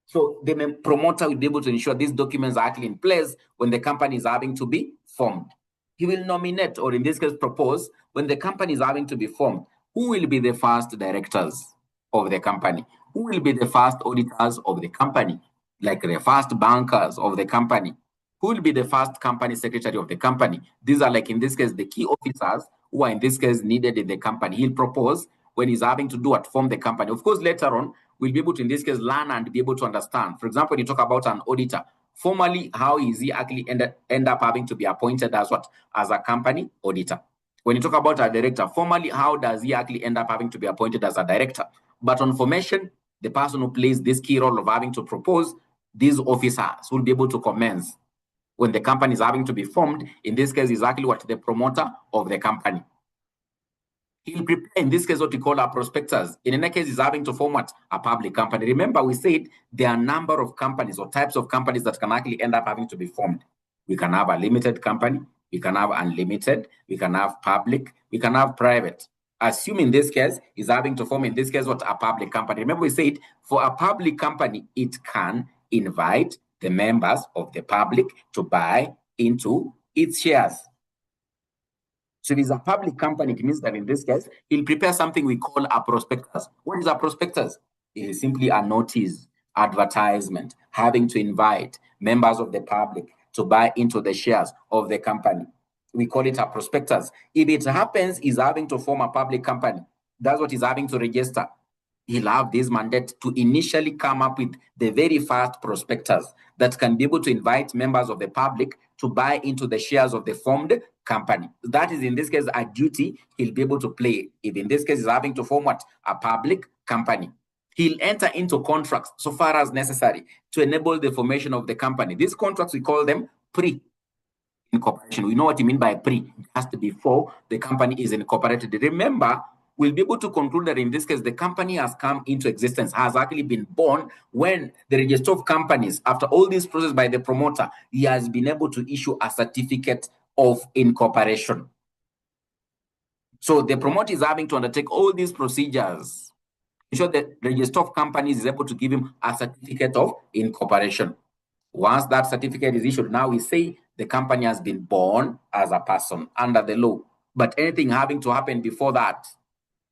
So the promoter will be able to ensure these documents are actually in place when the company is having to be formed. He will nominate, or in this case, propose, when the company is having to be formed, who will be the first directors of the company? Who will be the first auditors of the company? Like the first bankers of the company? Who will be the first company secretary of the company? These are, like, in this case, the key officers who are, in this case, needed in the company. He'll propose when he's having to do what? Form the company. Of course, later on, we'll be able to, in this case, learn and be able to understand. For example, when you talk about an auditor, formally, how is he actually end up having to be appointed as what? As a company auditor. When you talk about a director, formally, how does he actually end up having to be appointed as a director? But on formation, the person who plays this key role of having to propose, these officers will be able to commence when the company is having to be formed. In this case, is actually what? The promoter of the company. He'll prepare, in this case, what we call our prospectus. In any case, he's having to form what? A public company. Remember, we said there are a number of companies or types of companies that can actually end up having to be formed. We can have a limited company, we can have unlimited, we can have public, we can have private. Assume in this case, he's having to form, in this case, what? A public company. Remember, we said for a public company, it can invite the members of the public to buy into its shares. So if it's a public company, it means that in this case, he'll prepare something we call a prospectus. What is a prospectus? It is simply a notice, advertisement, having to invite members of the public to buy into the shares of the company. We call it a prospectus. If it happens, he's having to form a public company. That's what he's having to register. He'll have this mandate to initially come up with the very first prospectus that can be able to invite members of the public to buy into the shares of the formed company. That is, in this case, a duty he'll be able to play. If in this case, he's having to form what? A public company. He'll enter into contracts so far as necessary to enable the formation of the company. These contracts, we call them pre-incorporation. We know what you mean by pre, just before the company is incorporated. Remember, we'll be able to conclude that in this case, the company has come into existence, has actually been born when the register of companies, after all this process by the promoter, he has been able to issue a certificate of incorporation. So the promoter is having to undertake all these procedures ensure the Register of Companies is able to give him a certificate of incorporation. Once that certificate is issued, now we say the company has been born as a person under the law. But anything having to happen before that,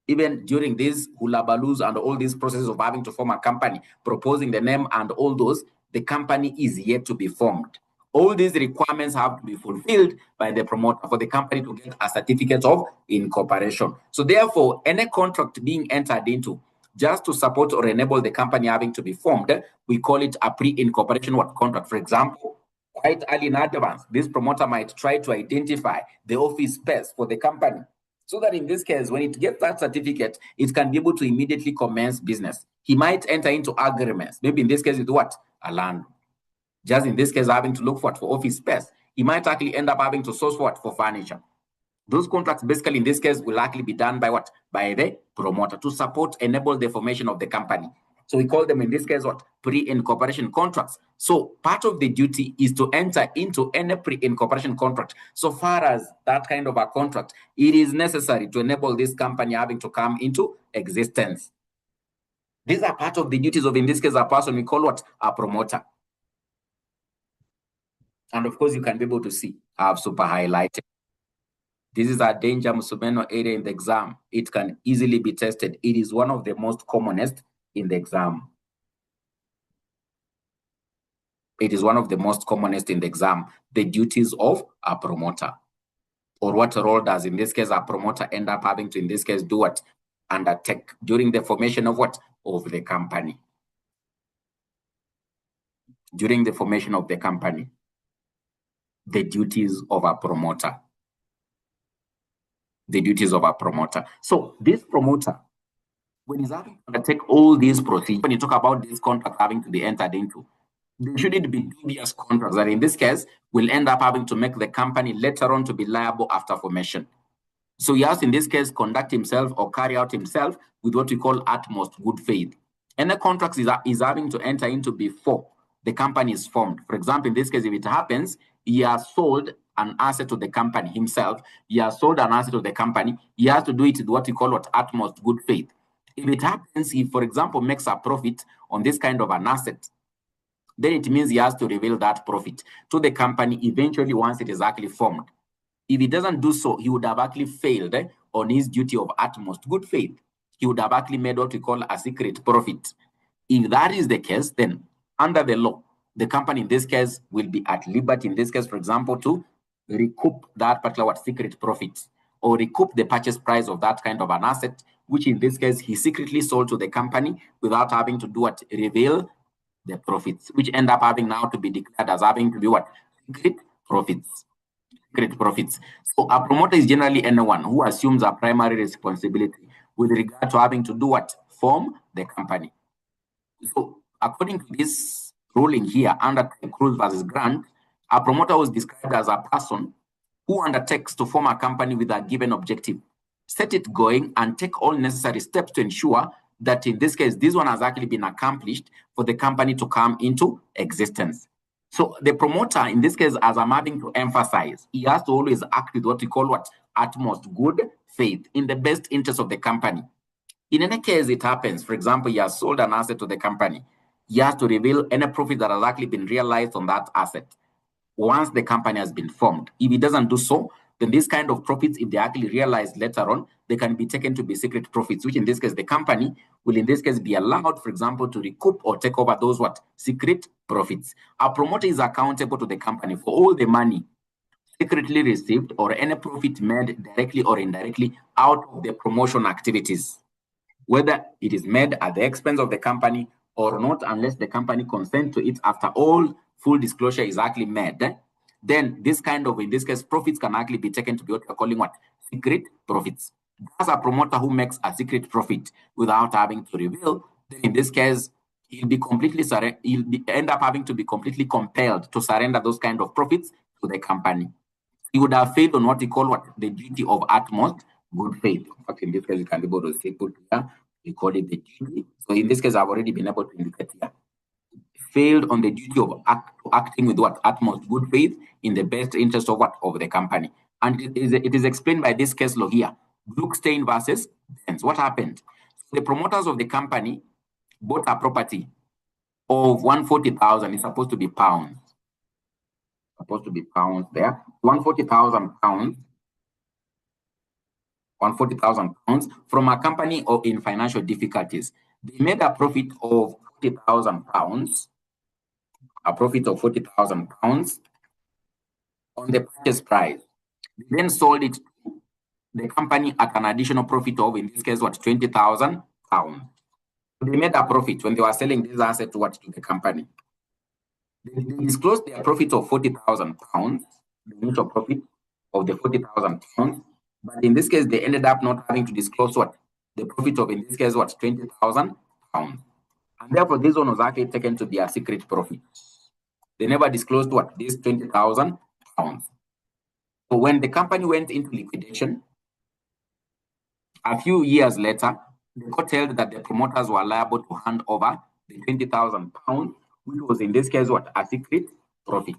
even during these hulabalus and all these processes of having to form a company, proposing the name and all those, the company is yet to be formed. All these requirements have to be fulfilled by the promoter for the company to get a certificate of incorporation. So therefore, any contract being entered into just to support or enable the company having to be formed, we call it a pre-incorporation contract. For example, quite early in advance, this promoter might try to identify the office space for the company, so that in this case, when it gets that certificate, it can be able to immediately commence business. He might enter into agreements, maybe in this case with what? A land. Just in this case, having to look for office space. He might actually end up having to source for furniture. Those contracts basically in this case will likely be done by what? By the promoter to support, enable the formation of the company. So we call them in this case what? Pre-incorporation contracts. So part of the duty is to enter into any pre-incorporation contract. So far as that kind of a contract, it is necessary to enable this company having to come into existence. These are part of the duties of, in this case, a person we call what? A promoter. And of course, you can be able to see, I have super highlighted. This is a danger Musumeno area in the exam. It can easily be tested. It is one of the most commonest in the exam. It is one of the most commonest in the exam. The duties of a promoter. Or what role does, in this case, a promoter end up having to, in this case, do what? Undertake during the formation of what? Of the company. During the formation of the company. The duties of a promoter. The duties of a promoter. So this promoter, when he's having to undertake all these procedures, when you talk about this contract having to be entered into, there shouldn't be dubious contracts that in this case will end up having to make the company later on to be liable after formation. So he has in this case conduct himself or carry out himself with what we call utmost good faith. And the contracts is having to enter into before the company is formed. For example, in this case, if it happens, he has sold an asset to the company himself. He has sold an asset to the company. He has to do it with what we call utmost good faith. If it happens, he, for example, makes a profit on this kind of an asset, then it means he has to reveal that profit to the company eventually once it is actually formed. If he doesn't do so, he would have actually failed on his duty of utmost good faith. He would have actually made what we call a secret profit. If that is the case, then under the law, the company in this case will be at liberty, in this case, for example, to recoup that particular secret profit or recoup the purchase price of that kind of an asset, which in this case he secretly sold to the company without having to do what? Reveal the profits, which end up having now to be declared as having to be what? Secret profits. Secret profits. So a promoter is generally anyone who assumes a primary responsibility with regard to having to do what? Form the company. So according to this ruling here under Cruz versus Grant, a promoter was described as a person who undertakes to form a company with a given objective, set it going, and take all necessary steps to ensure that in this case, this one has actually been accomplished for the company to come into existence. So the promoter, in this case, as I'm having to emphasize, he has to always act with what we call utmost good faith in the best interest of the company. In any case it happens, for example, he has sold an asset to the company, he has to reveal any profit that has actually been realized on that asset once the company has been formed. If he doesn't do so, then this kind of profits, if they actually realized later on, they can be taken to be secret profits, which in this case, the company will in this case be allowed, for example, to recoup or take over those secret profits. A promoter is accountable to the company for all the money secretly received or any profit made directly or indirectly out of the promotion activities, whether it is made at the expense of the company or not, unless the company consents to it after all full disclosure is actually made, then this kind of, in this case, profits can actually be taken to be what we're calling secret profits. As a promoter who makes a secret profit without having to reveal, then in this case, he'll end up having to be completely compelled to surrender those kind of profits to the company. He would have failed on what we call the duty of utmost good faith. Okay, in this case, you can be able to see put here. We call it the duty. So in this case, I've already been able to indicate here. Failed on the duty of acting with utmost good faith in the best interest of of the company. And it is explained by this case law here. 𝐁𝐥𝐸 versus Benz. What happened? The promoters of the company bought a property of 140,000. It's supposed to be pounds. Supposed to be pounds there. 140,000 pounds. 140,000 pounds from a company in financial difficulties. They made a profit of 40,000 pounds. A profit of 40,000 pounds on the purchase price. They then sold it to the company at an additional profit of, in this case, what, 20,000 pounds. They made a profit when they were selling this asset to the company. They disclosed their profit of 40,000 pounds, the initial profit of the 40,000 pounds, but in this case, they ended up not having to disclose the profit of, in this case, 20,000 pounds. And therefore, this one was actually taken to be a secret profit. They never disclosed this 20,000 pounds. So when the company went into liquidation, a few years later, the court held that the promoters were liable to hand over the 20,000 pounds, which was in this case a secret profit.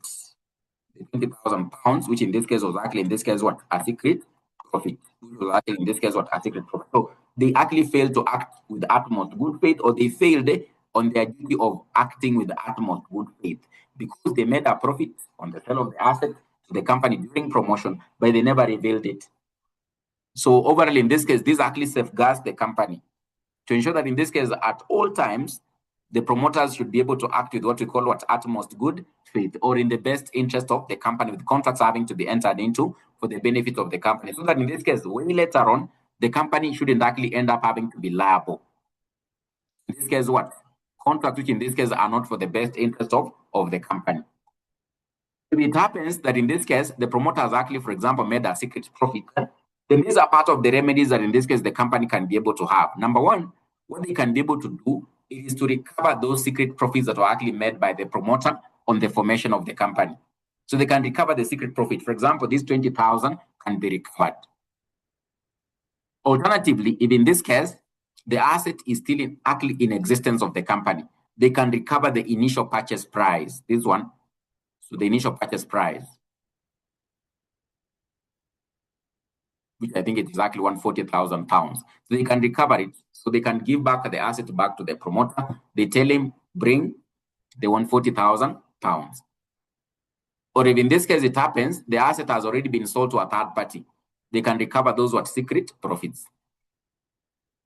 The 20,000 pounds, which in this case was actually a secret profit. Which was actually in this case a secret profit. So they actually failed to act with utmost good faith, or they failed on their duty of acting with the utmost good faith, because they made a profit on the sale of the asset to the company during promotion, but they never revealed it. So overall, in this case, this actually safeguards the company to ensure that in this case, at all times, the promoters should be able to act with what we call utmost good faith, or in the best interest of the company, with contracts having to be entered into for the benefit of the company. So that in this case, way later on, the company shouldn't actually end up having to be liable. In this case, contracts which in this case are not for the best interest of the company. If it happens that in this case, the promoter has actually, for example, made a secret profit, then these are part of the remedies that in this case the company can be able to have. Number one, what they can be able to do is to recover those secret profits that were actually made by the promoter on the formation of the company. So they can recover the secret profit. For example, these 20,000 can be recovered. Alternatively, if in this case, the asset is still actually in existence of the company, they can recover the initial purchase price. This one, so the initial purchase price, which I think it is exactly 140,000 pounds. So they can recover it. So they can give back the asset back to the promoter. They tell him, bring the 140,000 pounds. Or if in this case it happens, the asset has already been sold to a third party, they can recover those secret profits.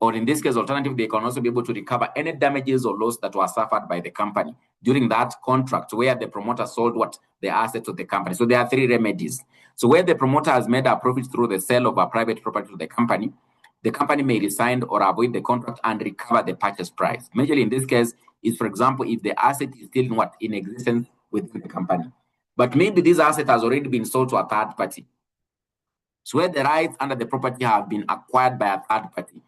Or in this case, alternatively, they can also be able to recover any damages or loss that were suffered by the company during that contract where the promoter sold the asset to the company. So there are three remedies. So where the promoter has made a profit through the sale of a private property to the company may rescind or avoid the contract and recover the purchase price. Majorly in this case is, for example, if the asset is still in existence within the company, but maybe this asset has already been sold to a third party. So where the rights under the property have been acquired by a third party,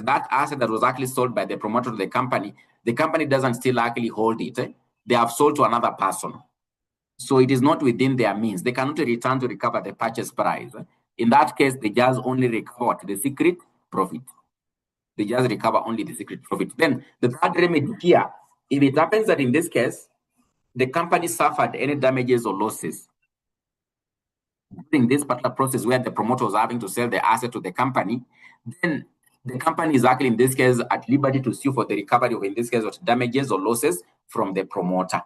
that asset that was actually sold by the promoter to the company doesn't still actually hold it. They have sold to another person. So it is not within their means. They cannot return to recover the purchase price. In that case, they just only recover the secret profit. They just recover only the secret profit. Then the third remedy here, if it happens that in this case, the company suffered any damages or losses during this particular process where the promoter was having to sell the asset to the company, then the company is actually in this case at liberty to sue for the recovery of, in this case, damages or losses from the promoter.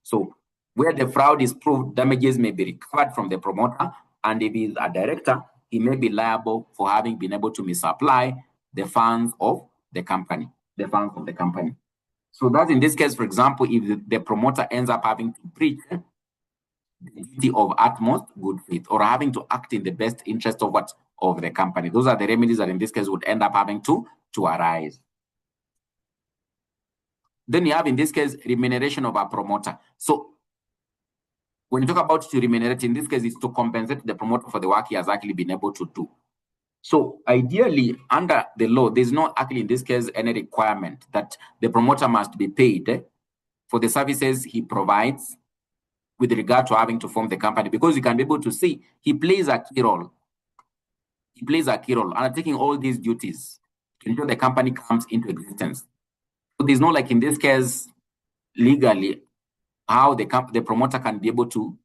So where the fraud is proved, damages may be recovered from the promoter, and if he is a director, he may be liable for having been able to misapply the funds of the company. So that in this case, for example, if the promoter ends up having to breach the duty of utmost good faith, or having to act in the best interest of the company. Those are the remedies that in this case would end up having to arise. Then you have in this case remuneration of a promoter. So when you talk about to remunerate, in this case, it's to compensate the promoter for the work he has actually been able to do. So ideally, under the law, there's not actually in this case any requirement that the promoter must be paid for the services he provides with regard to having to form the company, because you can be able to see he plays a key role. Undertaking all these duties to ensure the company comes into existence. So there's no, like in this case, legally, how the promoter can be able to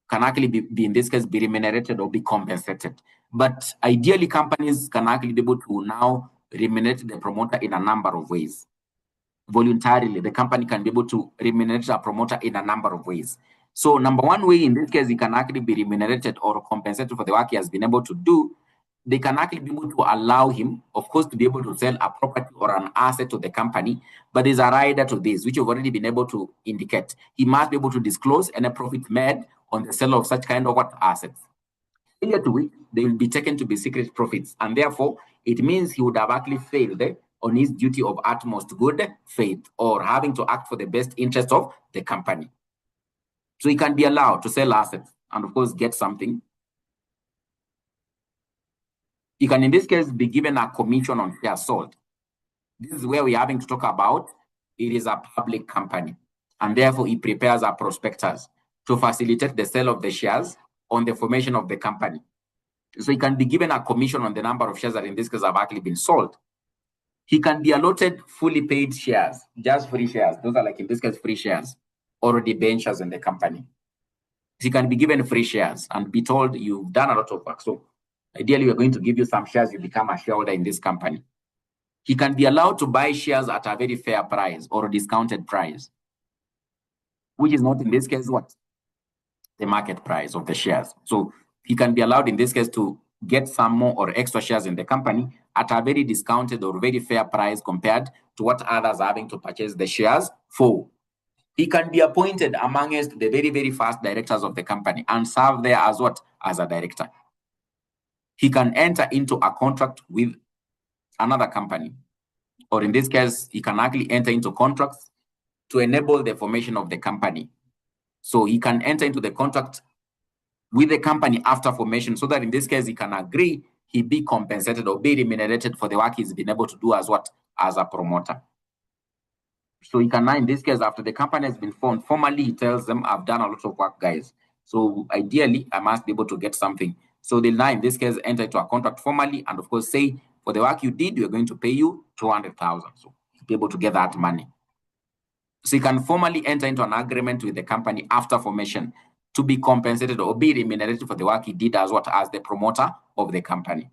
can actually be in this case, be remunerated or be compensated. But ideally, companies can actually be able to now remunerate the promoter in a number of ways. Voluntarily, the company can be able to remunerate a promoter in a number of ways. So number one way, in this case, he can actually be remunerated or compensated for the work he has been able to do. They can actually be able to allow him, of course, to be able to sell a property or an asset to the company. But there's a rider to this, which you've already been able to indicate. He must be able to disclose any profit made on the sale of such kind of assets. Failure to which they will be taken to be secret profits, and therefore it means he would have actually failed on his duty of utmost good faith or having to act for the best interest of the company. So he can be allowed to sell assets and, of course, get something. He can, in this case, be given a commission on shares sold. This is where we're having to talk about it is a public company, and therefore he prepares a prospectus to facilitate the sale of the shares on the formation of the company. So he can be given a commission on the number of shares that in this case have actually been sold. He can be allotted fully paid shares, just free shares. Those are like in this case free shares, or debentures in the company. He can be given free shares and be told you've done a lot of work. So ideally, we're going to give you some shares, you become a shareholder in this company. He can be allowed to buy shares at a very fair price or a discounted price, which is not in this case what? The market price of the shares. So he can be allowed in this case to get some more or extra shares in the company at a very discounted or very fair price compared to what others are having to purchase the shares for. He can be appointed amongst the very, very first directors of the company and serve there as what? As a director. He can enter into a contract with another company, or in this case, he can actually enter into contracts to enable the formation of the company. So he can enter into the contract with the company after formation, so that in this case, he can agree he be compensated or be remunerated for the work he's been able to do as what? As a promoter. So he can now, in this case, after the company has been formed, formally he tells them, I've done a lot of work, guys. So ideally, I must be able to get something. So they'll now, in this case, enter into a contract formally and, of course, say, for the work you did, we're going to pay you 200,000. So be able to get that money. So you can formally enter into an agreement with the company after formation to be compensated or be remunerated for the work he did as what? As the promoter of the company.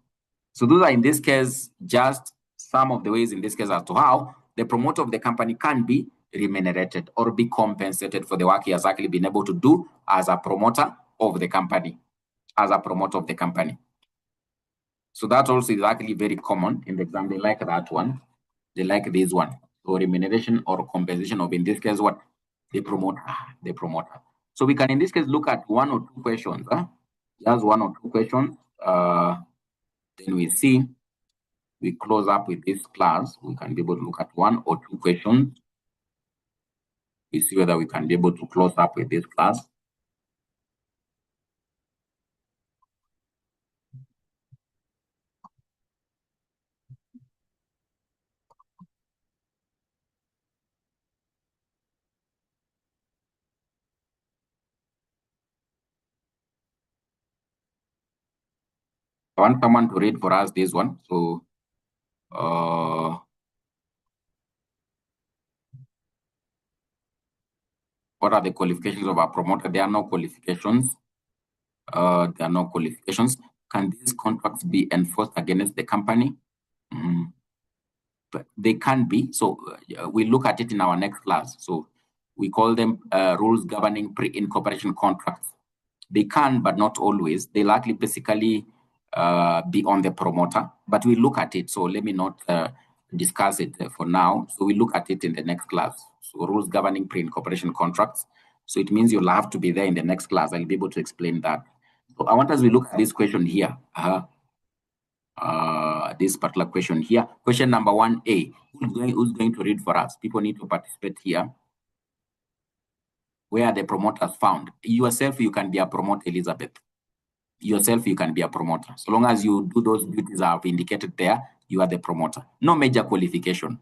So those are, in this case, just some of the ways in this case as to how the promoter of the company can be remunerated or be compensated for the work he has actually been able to do as a promoter of the company, So that also is actually very common in the exam. They like that one. They like this one. So remuneration or compensation of, in this case, what? The promoter. So we can, in this case, look at one or two questions. Just one or two questions. Then we see. We close up with this class. We can be able to look at one or two questions. We see whether we can be able to close up with this class. I want someone to read for us this one. So, what are the qualifications of a promoter? There are no qualifications. Can these contracts be enforced against the company? But they can be. So we look at it in our next class. So we call them rules governing pre-incorporation contracts. They can, but not always. They likely basically be on the promoter, but we look at it. So let me not discuss it for now. So we look at it in the next class. So rules governing pre-incorporation contracts. So it means you'll have to be there in the next class. I'll be able to explain that. So I want us to look at this question here. This particular question here. Question number 1A. Who's going to read for us? People need to participate here. Where are the promoters found? Yourself, you can be a promoter, Elizabeth. Yourself, you can be a promoter. So long as you do those duties that I've indicated there, you are the promoter. No major qualification.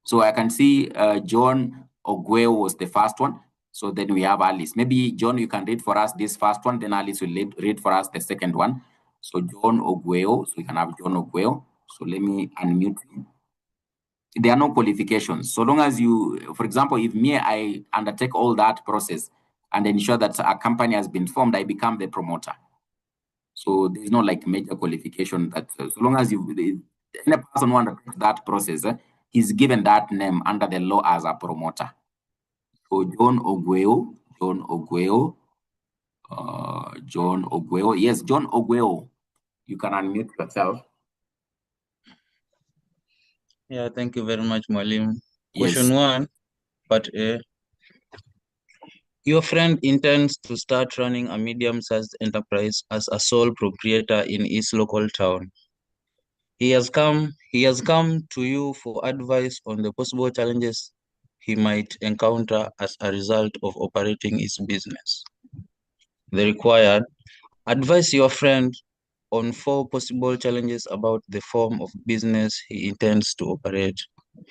So I can see 𝐁𝐥𝐤𝐤 was the first one. So then we have Alice. Maybe John, you can read for us this first one, then Alice will read for us the second one. So 𝐁𝐥𝐤𝐤, so we can have 𝐁𝐥𝐤𝐤. So let me unmute him. there are no qualifications. So long as you, for example, if me, I undertake all that process and ensure that a company has been formed, I become the promoter. So there's no like major qualification that so long as any person who undertakes that process, he's given that name under the law as a promoter. So 𝐁𝐥𝐤𝐤, 𝐁𝐥𝐥𝐤, yes, 𝐁𝐥𝐥𝐤. You can unmute yourself. Yeah, thank you very much, Mwalimu. Yes. Question 1, part A. Your friend intends to start running a medium-sized enterprise as a sole proprietor in his local town. He has come to you for advice on the possible challenges he might encounter as a result of operating his business. The required, advise your friend on 4 possible challenges about the form of business he intends to operate.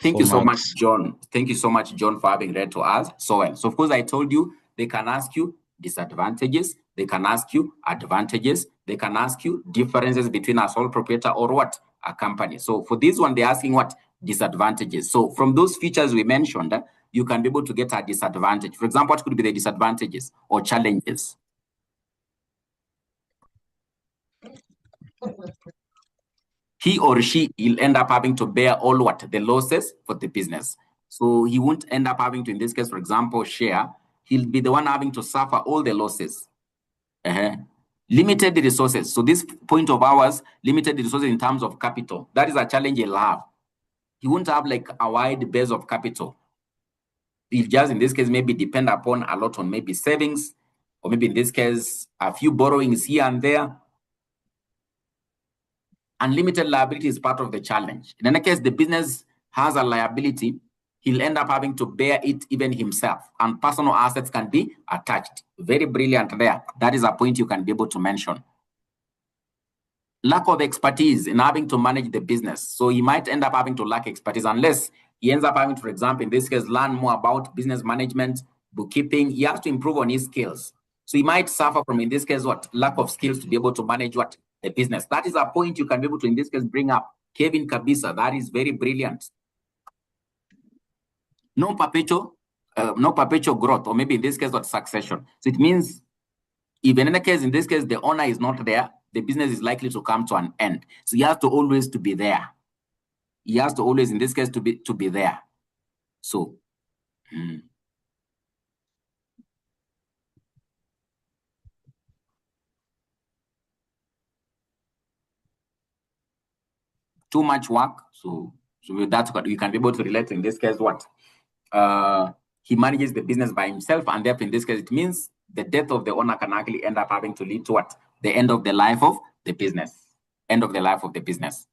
Thank you so much, Marks. John. Thank you so much, John, for having read to us so well. So, of course, I told you they can ask you disadvantages, they can ask you advantages, they can ask you differences between a sole proprietor or what? A company. So, for this one, they're asking what? Disadvantages. So, from those features we mentioned, you can be able to get a disadvantage. For example, what could be the disadvantages or challenges? He or she will end up having to bear all what? The losses for the business. So he won't end up having to, in this case, for example, share. He'll be the one having to suffer all the losses. Limited resources. So this point of ours, limited resources in terms of capital. That is a challenge he'll have. He won't have like a wide base of capital. He'll just, in this case, maybe depend upon a lot on maybe savings, or maybe in this case, a few borrowings here and there. Unlimited liability is part of the challenge. In any case, the business has a liability, he'll end up having to bear it even himself, and personal assets can be attached. Very brilliant there. That is a point you can be able to mention. Lack of expertise in having to manage the business. So he might end up having to lack expertise unless he ends up having to, for example, in this case, learn more about business management, bookkeeping. He has to improve on his skills. So he might suffer from, in this case, what? Lack of skills to be able to manage what? The business. That is a point you can be able to, in this case, bring up. Kevin Kabisa, that is very brilliant. No perpetual growth, or maybe in this case, what? Succession. So it means, if in any case, in this case, the owner is not there, the business is likely to come to an end. So he has to always to be there. He has to always, in this case, to be there. So, too much work. So with that, you can be able to relate in this case what? He manages the business by himself, and therefore in this case, it means the death of the owner can actually end up having to lead to what? The end of the life of the business. End of the life of the business.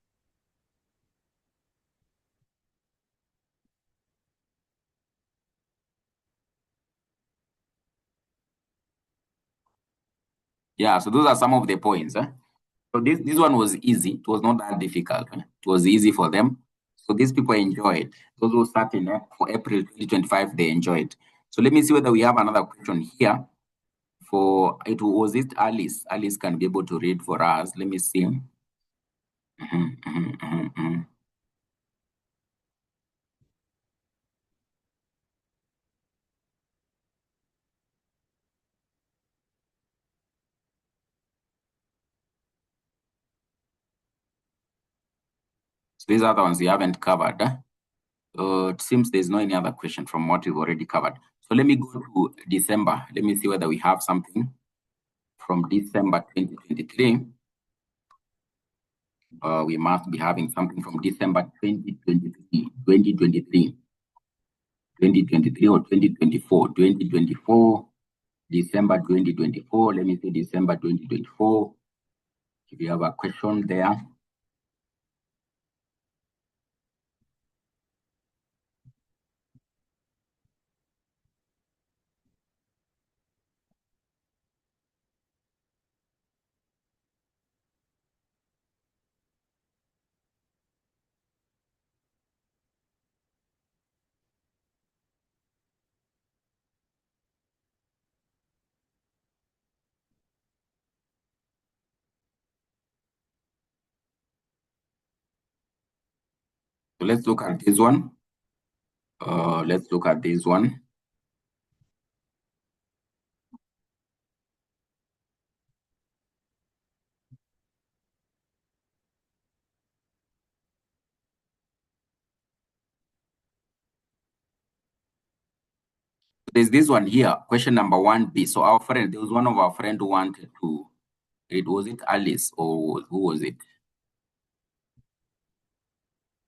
Yeah, so those are some of the points. So this one was easy. It was not that difficult. It was easy for them. So these people enjoyed. Those who started for April 2025, they enjoyed. So let me see whether we have another question here. Was it Alice? Alice can be able to read for us. Let me see. So these other ones we haven't covered. It seems there's no any other question from what we've already covered. So let me go to December. Let me see whether we have something from December 2023. We must be having something from December 2023 or 2024. 2024, December 2024. Let me see December 2024. If you have a question there. So let's look at this one. Let's look at this one. There's this one here, question number 1B. So our friend, there was one of our friend who wanted to read. Was it Alice or who was it?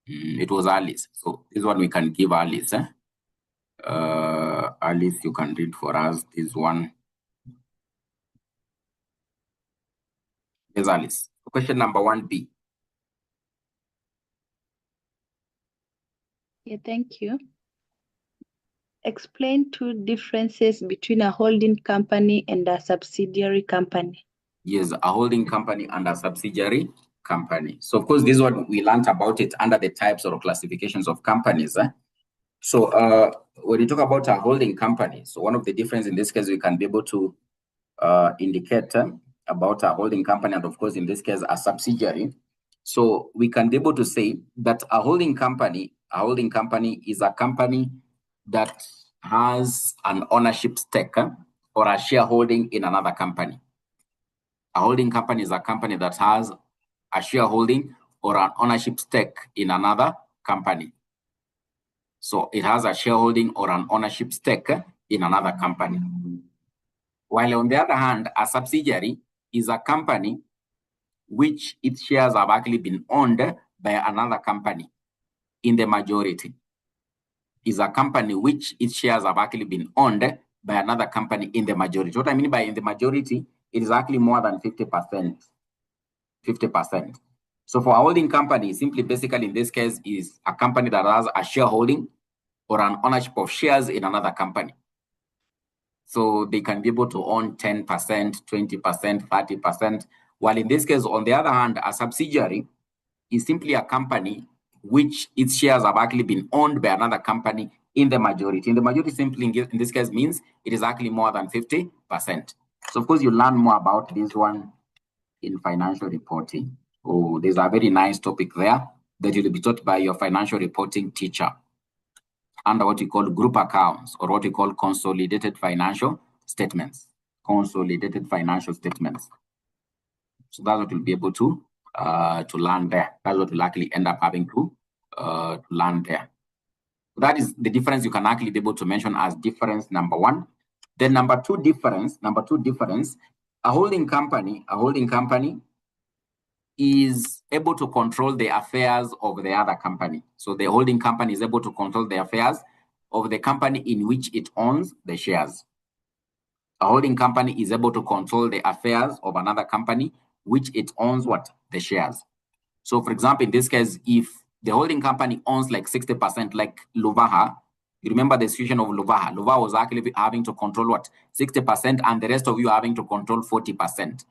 It was Alice. So this one we can give Alice. Alice, you can read for us this one. Yes, Alice. Question number 1B. Yeah, thank you. Explain two differences between a holding company and a subsidiary company. Yes, a holding company and a subsidiary company. So of course, this one we learned about it under the types or classifications of companies. So when you talk about a holding company, so one of the difference in this case, we can be able to indicate about a holding company, and of course, in this case, a subsidiary. So we can be able to say that a holding company is a company that has an ownership stake or a shareholding in another company. A holding company is a company that has a shareholding or an ownership stake in another company. So it has a shareholding or an ownership stake in another company. While on the other hand, a subsidiary is a company which its shares have actually been owned by another company in the majority. Is a company which its shares have actually been owned by another company in the majority. What I mean by in the majority, it is actually more than 50%. 50%. So for a holding company, simply basically in this case is a company that has a shareholding or an ownership of shares in another company. So they can be able to own 10%, 20%, 30%. While in this case, on the other hand, a subsidiary is simply a company which its shares have actually been owned by another company in the majority. In the majority simply in this case means it is actually more than 50%. So of course you learn more about this one in financial reporting. Oh, there's a very nice topic there that will be taught by your financial reporting teacher under what we call group accounts or what we call consolidated financial statements. Consolidated financial statements. So that's what we'll be able to learn there. That's what we'll actually end up having to learn there. That is the difference you can actually be able to mention as difference number 1. Then number two difference, a holding company is able to control the affairs of the other company. So the holding company is able to control the affairs of the company in which it owns the shares. A holding company is able to control the affairs of another company which it owns what? The shares. So for example, in this case, if the holding company owns like 60%, like Luvaha, you remember the situation of Luvaha. Luvaha was actually having to control what? 60%, and the rest of you having to control 40%.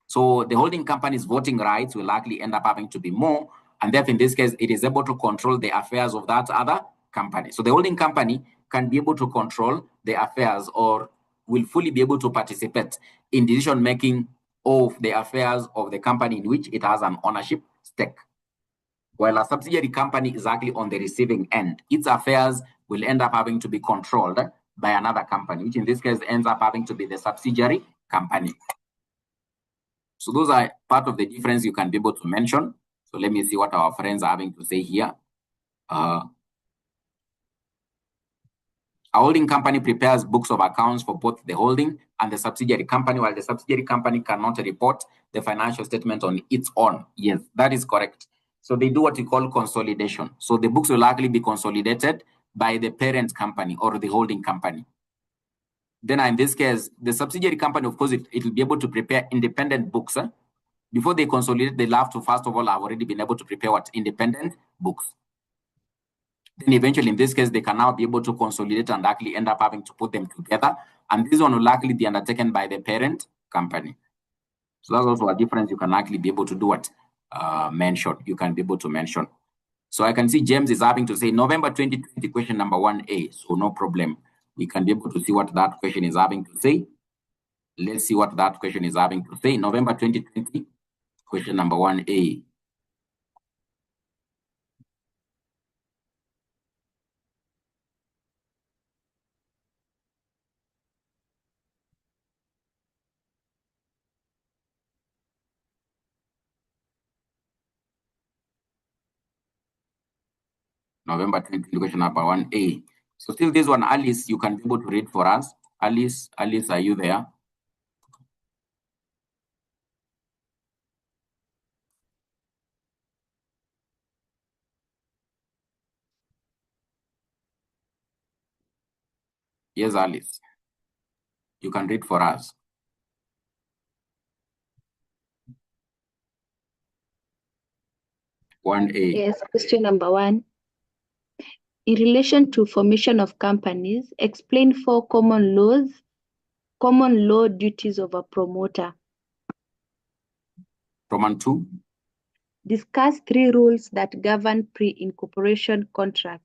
So the holding company's voting rights will likely end up having to be more, and therefore in this case, it is able to control the affairs of that other company. So the holding company can be able to control the affairs or will fully be able to participate in decision-making of the affairs of the company in which it has an ownership stake. While a subsidiary company is actually on the receiving end, its affairs will end up having to be controlled by another company, which in this case ends up having to be the subsidiary company. So those are part of the difference you can be able to mention. So let me see what our friends are having to say here. A holding company prepares books of accounts for both the holding and the subsidiary company, while the subsidiary company cannot report the financial statement on its own. Yes, that is correct. So they do what we call consolidation. So the books will likely be consolidated by the parent company or the holding company. Then in this case, the subsidiary company, of course, it will be able to prepare independent books. Before they consolidate, they'll have to, first of all, have already been able to prepare what? Independent books. Then eventually, in this case, they can now be able to consolidate and actually end up having to put them together. And this one will likely be undertaken by the parent company. So that's also a difference you can actually be able to do what? Mention. You can be able to mention. So I can see James is having to say November 2020, question number 1A. So no problem. We can be able to see what that question is having to say. Let's see what that question is having to say. November 2020, question number 1A. November 2020, question number 1A. So still this one, Alice, you can be able to read for us. Alice, are you there? Yes, Alice. You can read for us. 1A. Yes, question number 1. In relation to formation of companies, explain 4 common law duties of a promoter. Roman 2. Discuss 3 rules that govern pre-incorporation contracts.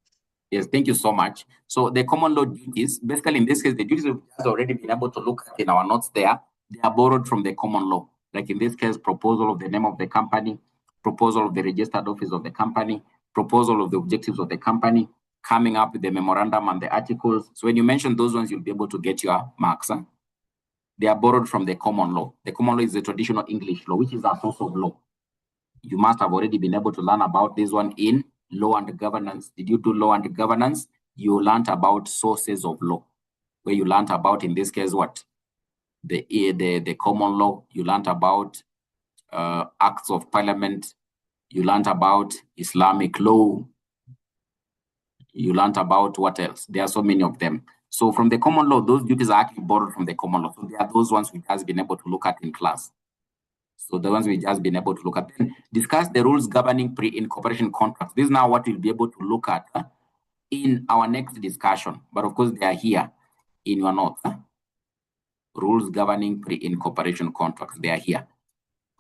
Yes, thank you so much. So the common law duties, basically in this case, the duties we've already been able to look at in our notes there, they are borrowed from the common law. Like in this case, proposal of the name of the company, proposal of the registered office of the company, proposal of the objectives of the company, coming up with the memorandum and the articles. So when you mention those ones, you'll be able to get your marks. Huh? They are borrowed from the common law. The common law is the traditional English law, which is a source of law. You must have already been able to learn about this one in law and governance. Did you do law and governance? You learned about sources of law, where you learned about, in this case, what? The common law. You learned about acts of parliament. You learned about Islamic law. You learned about what else? There are so many of them. So from the common law, those duties are actually borrowed from the common law. So they are those ones we have been able to look at in class. So the ones we just been able to look at. Then discuss the rules governing pre-incorporation contracts. This is now what we'll be able to look at in our next discussion. But of course, they are here in your notes. Rules governing pre-incorporation contracts, they are here.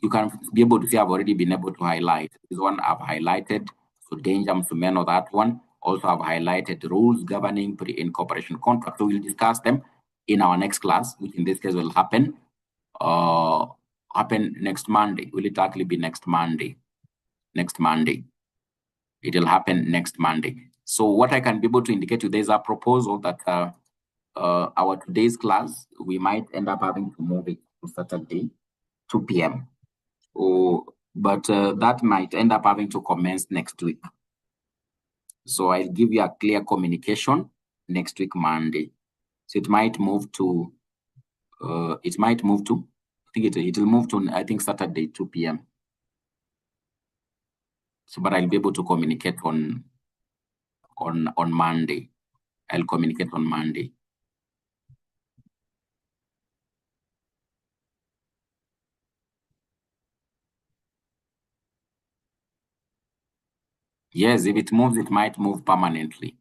You can be able to see I've already been able to highlight. This one I've highlighted. So danger Msumeno, that one. Also I've highlighted rules governing pre-incorporation contracts. So we'll discuss them in our next class, which in this case will happen next Monday. Will it actually be next Monday? Next Monday. It will happen next Monday. So what I can be able to indicate to you, there's a proposal that our today's class, we might end up having to move it to Saturday, 2 p.m. But that might end up having to commence next week. So I'll give you a clear communication next week, Monday. So it might move to, I think it'll move to, I think, Saturday, 2 p.m. So, but I'll be able to communicate on Monday. I'll communicate on Monday. Yes, if it moves, it might move permanently.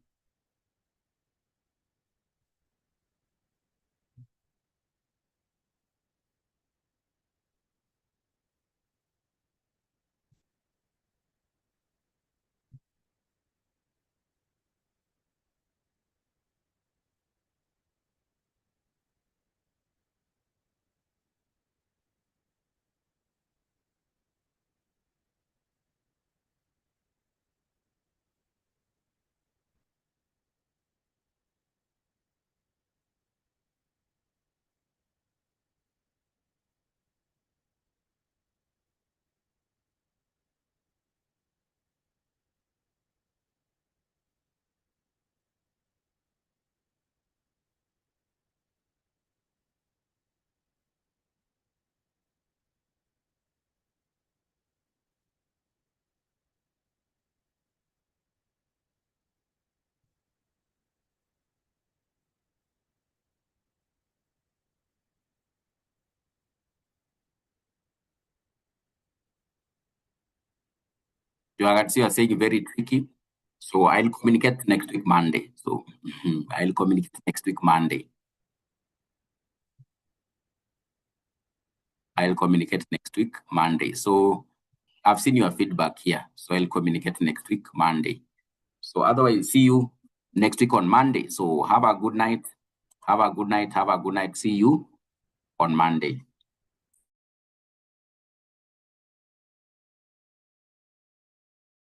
You are saying very tricky. So I'll communicate next week, Monday. So I'll communicate next week, Monday. I'll communicate next week, Monday. So I've seen your feedback here. So I'll communicate next week, Monday. So otherwise, see you next week on Monday. So have a good night. Have a good night. Have a good night. See you on Monday.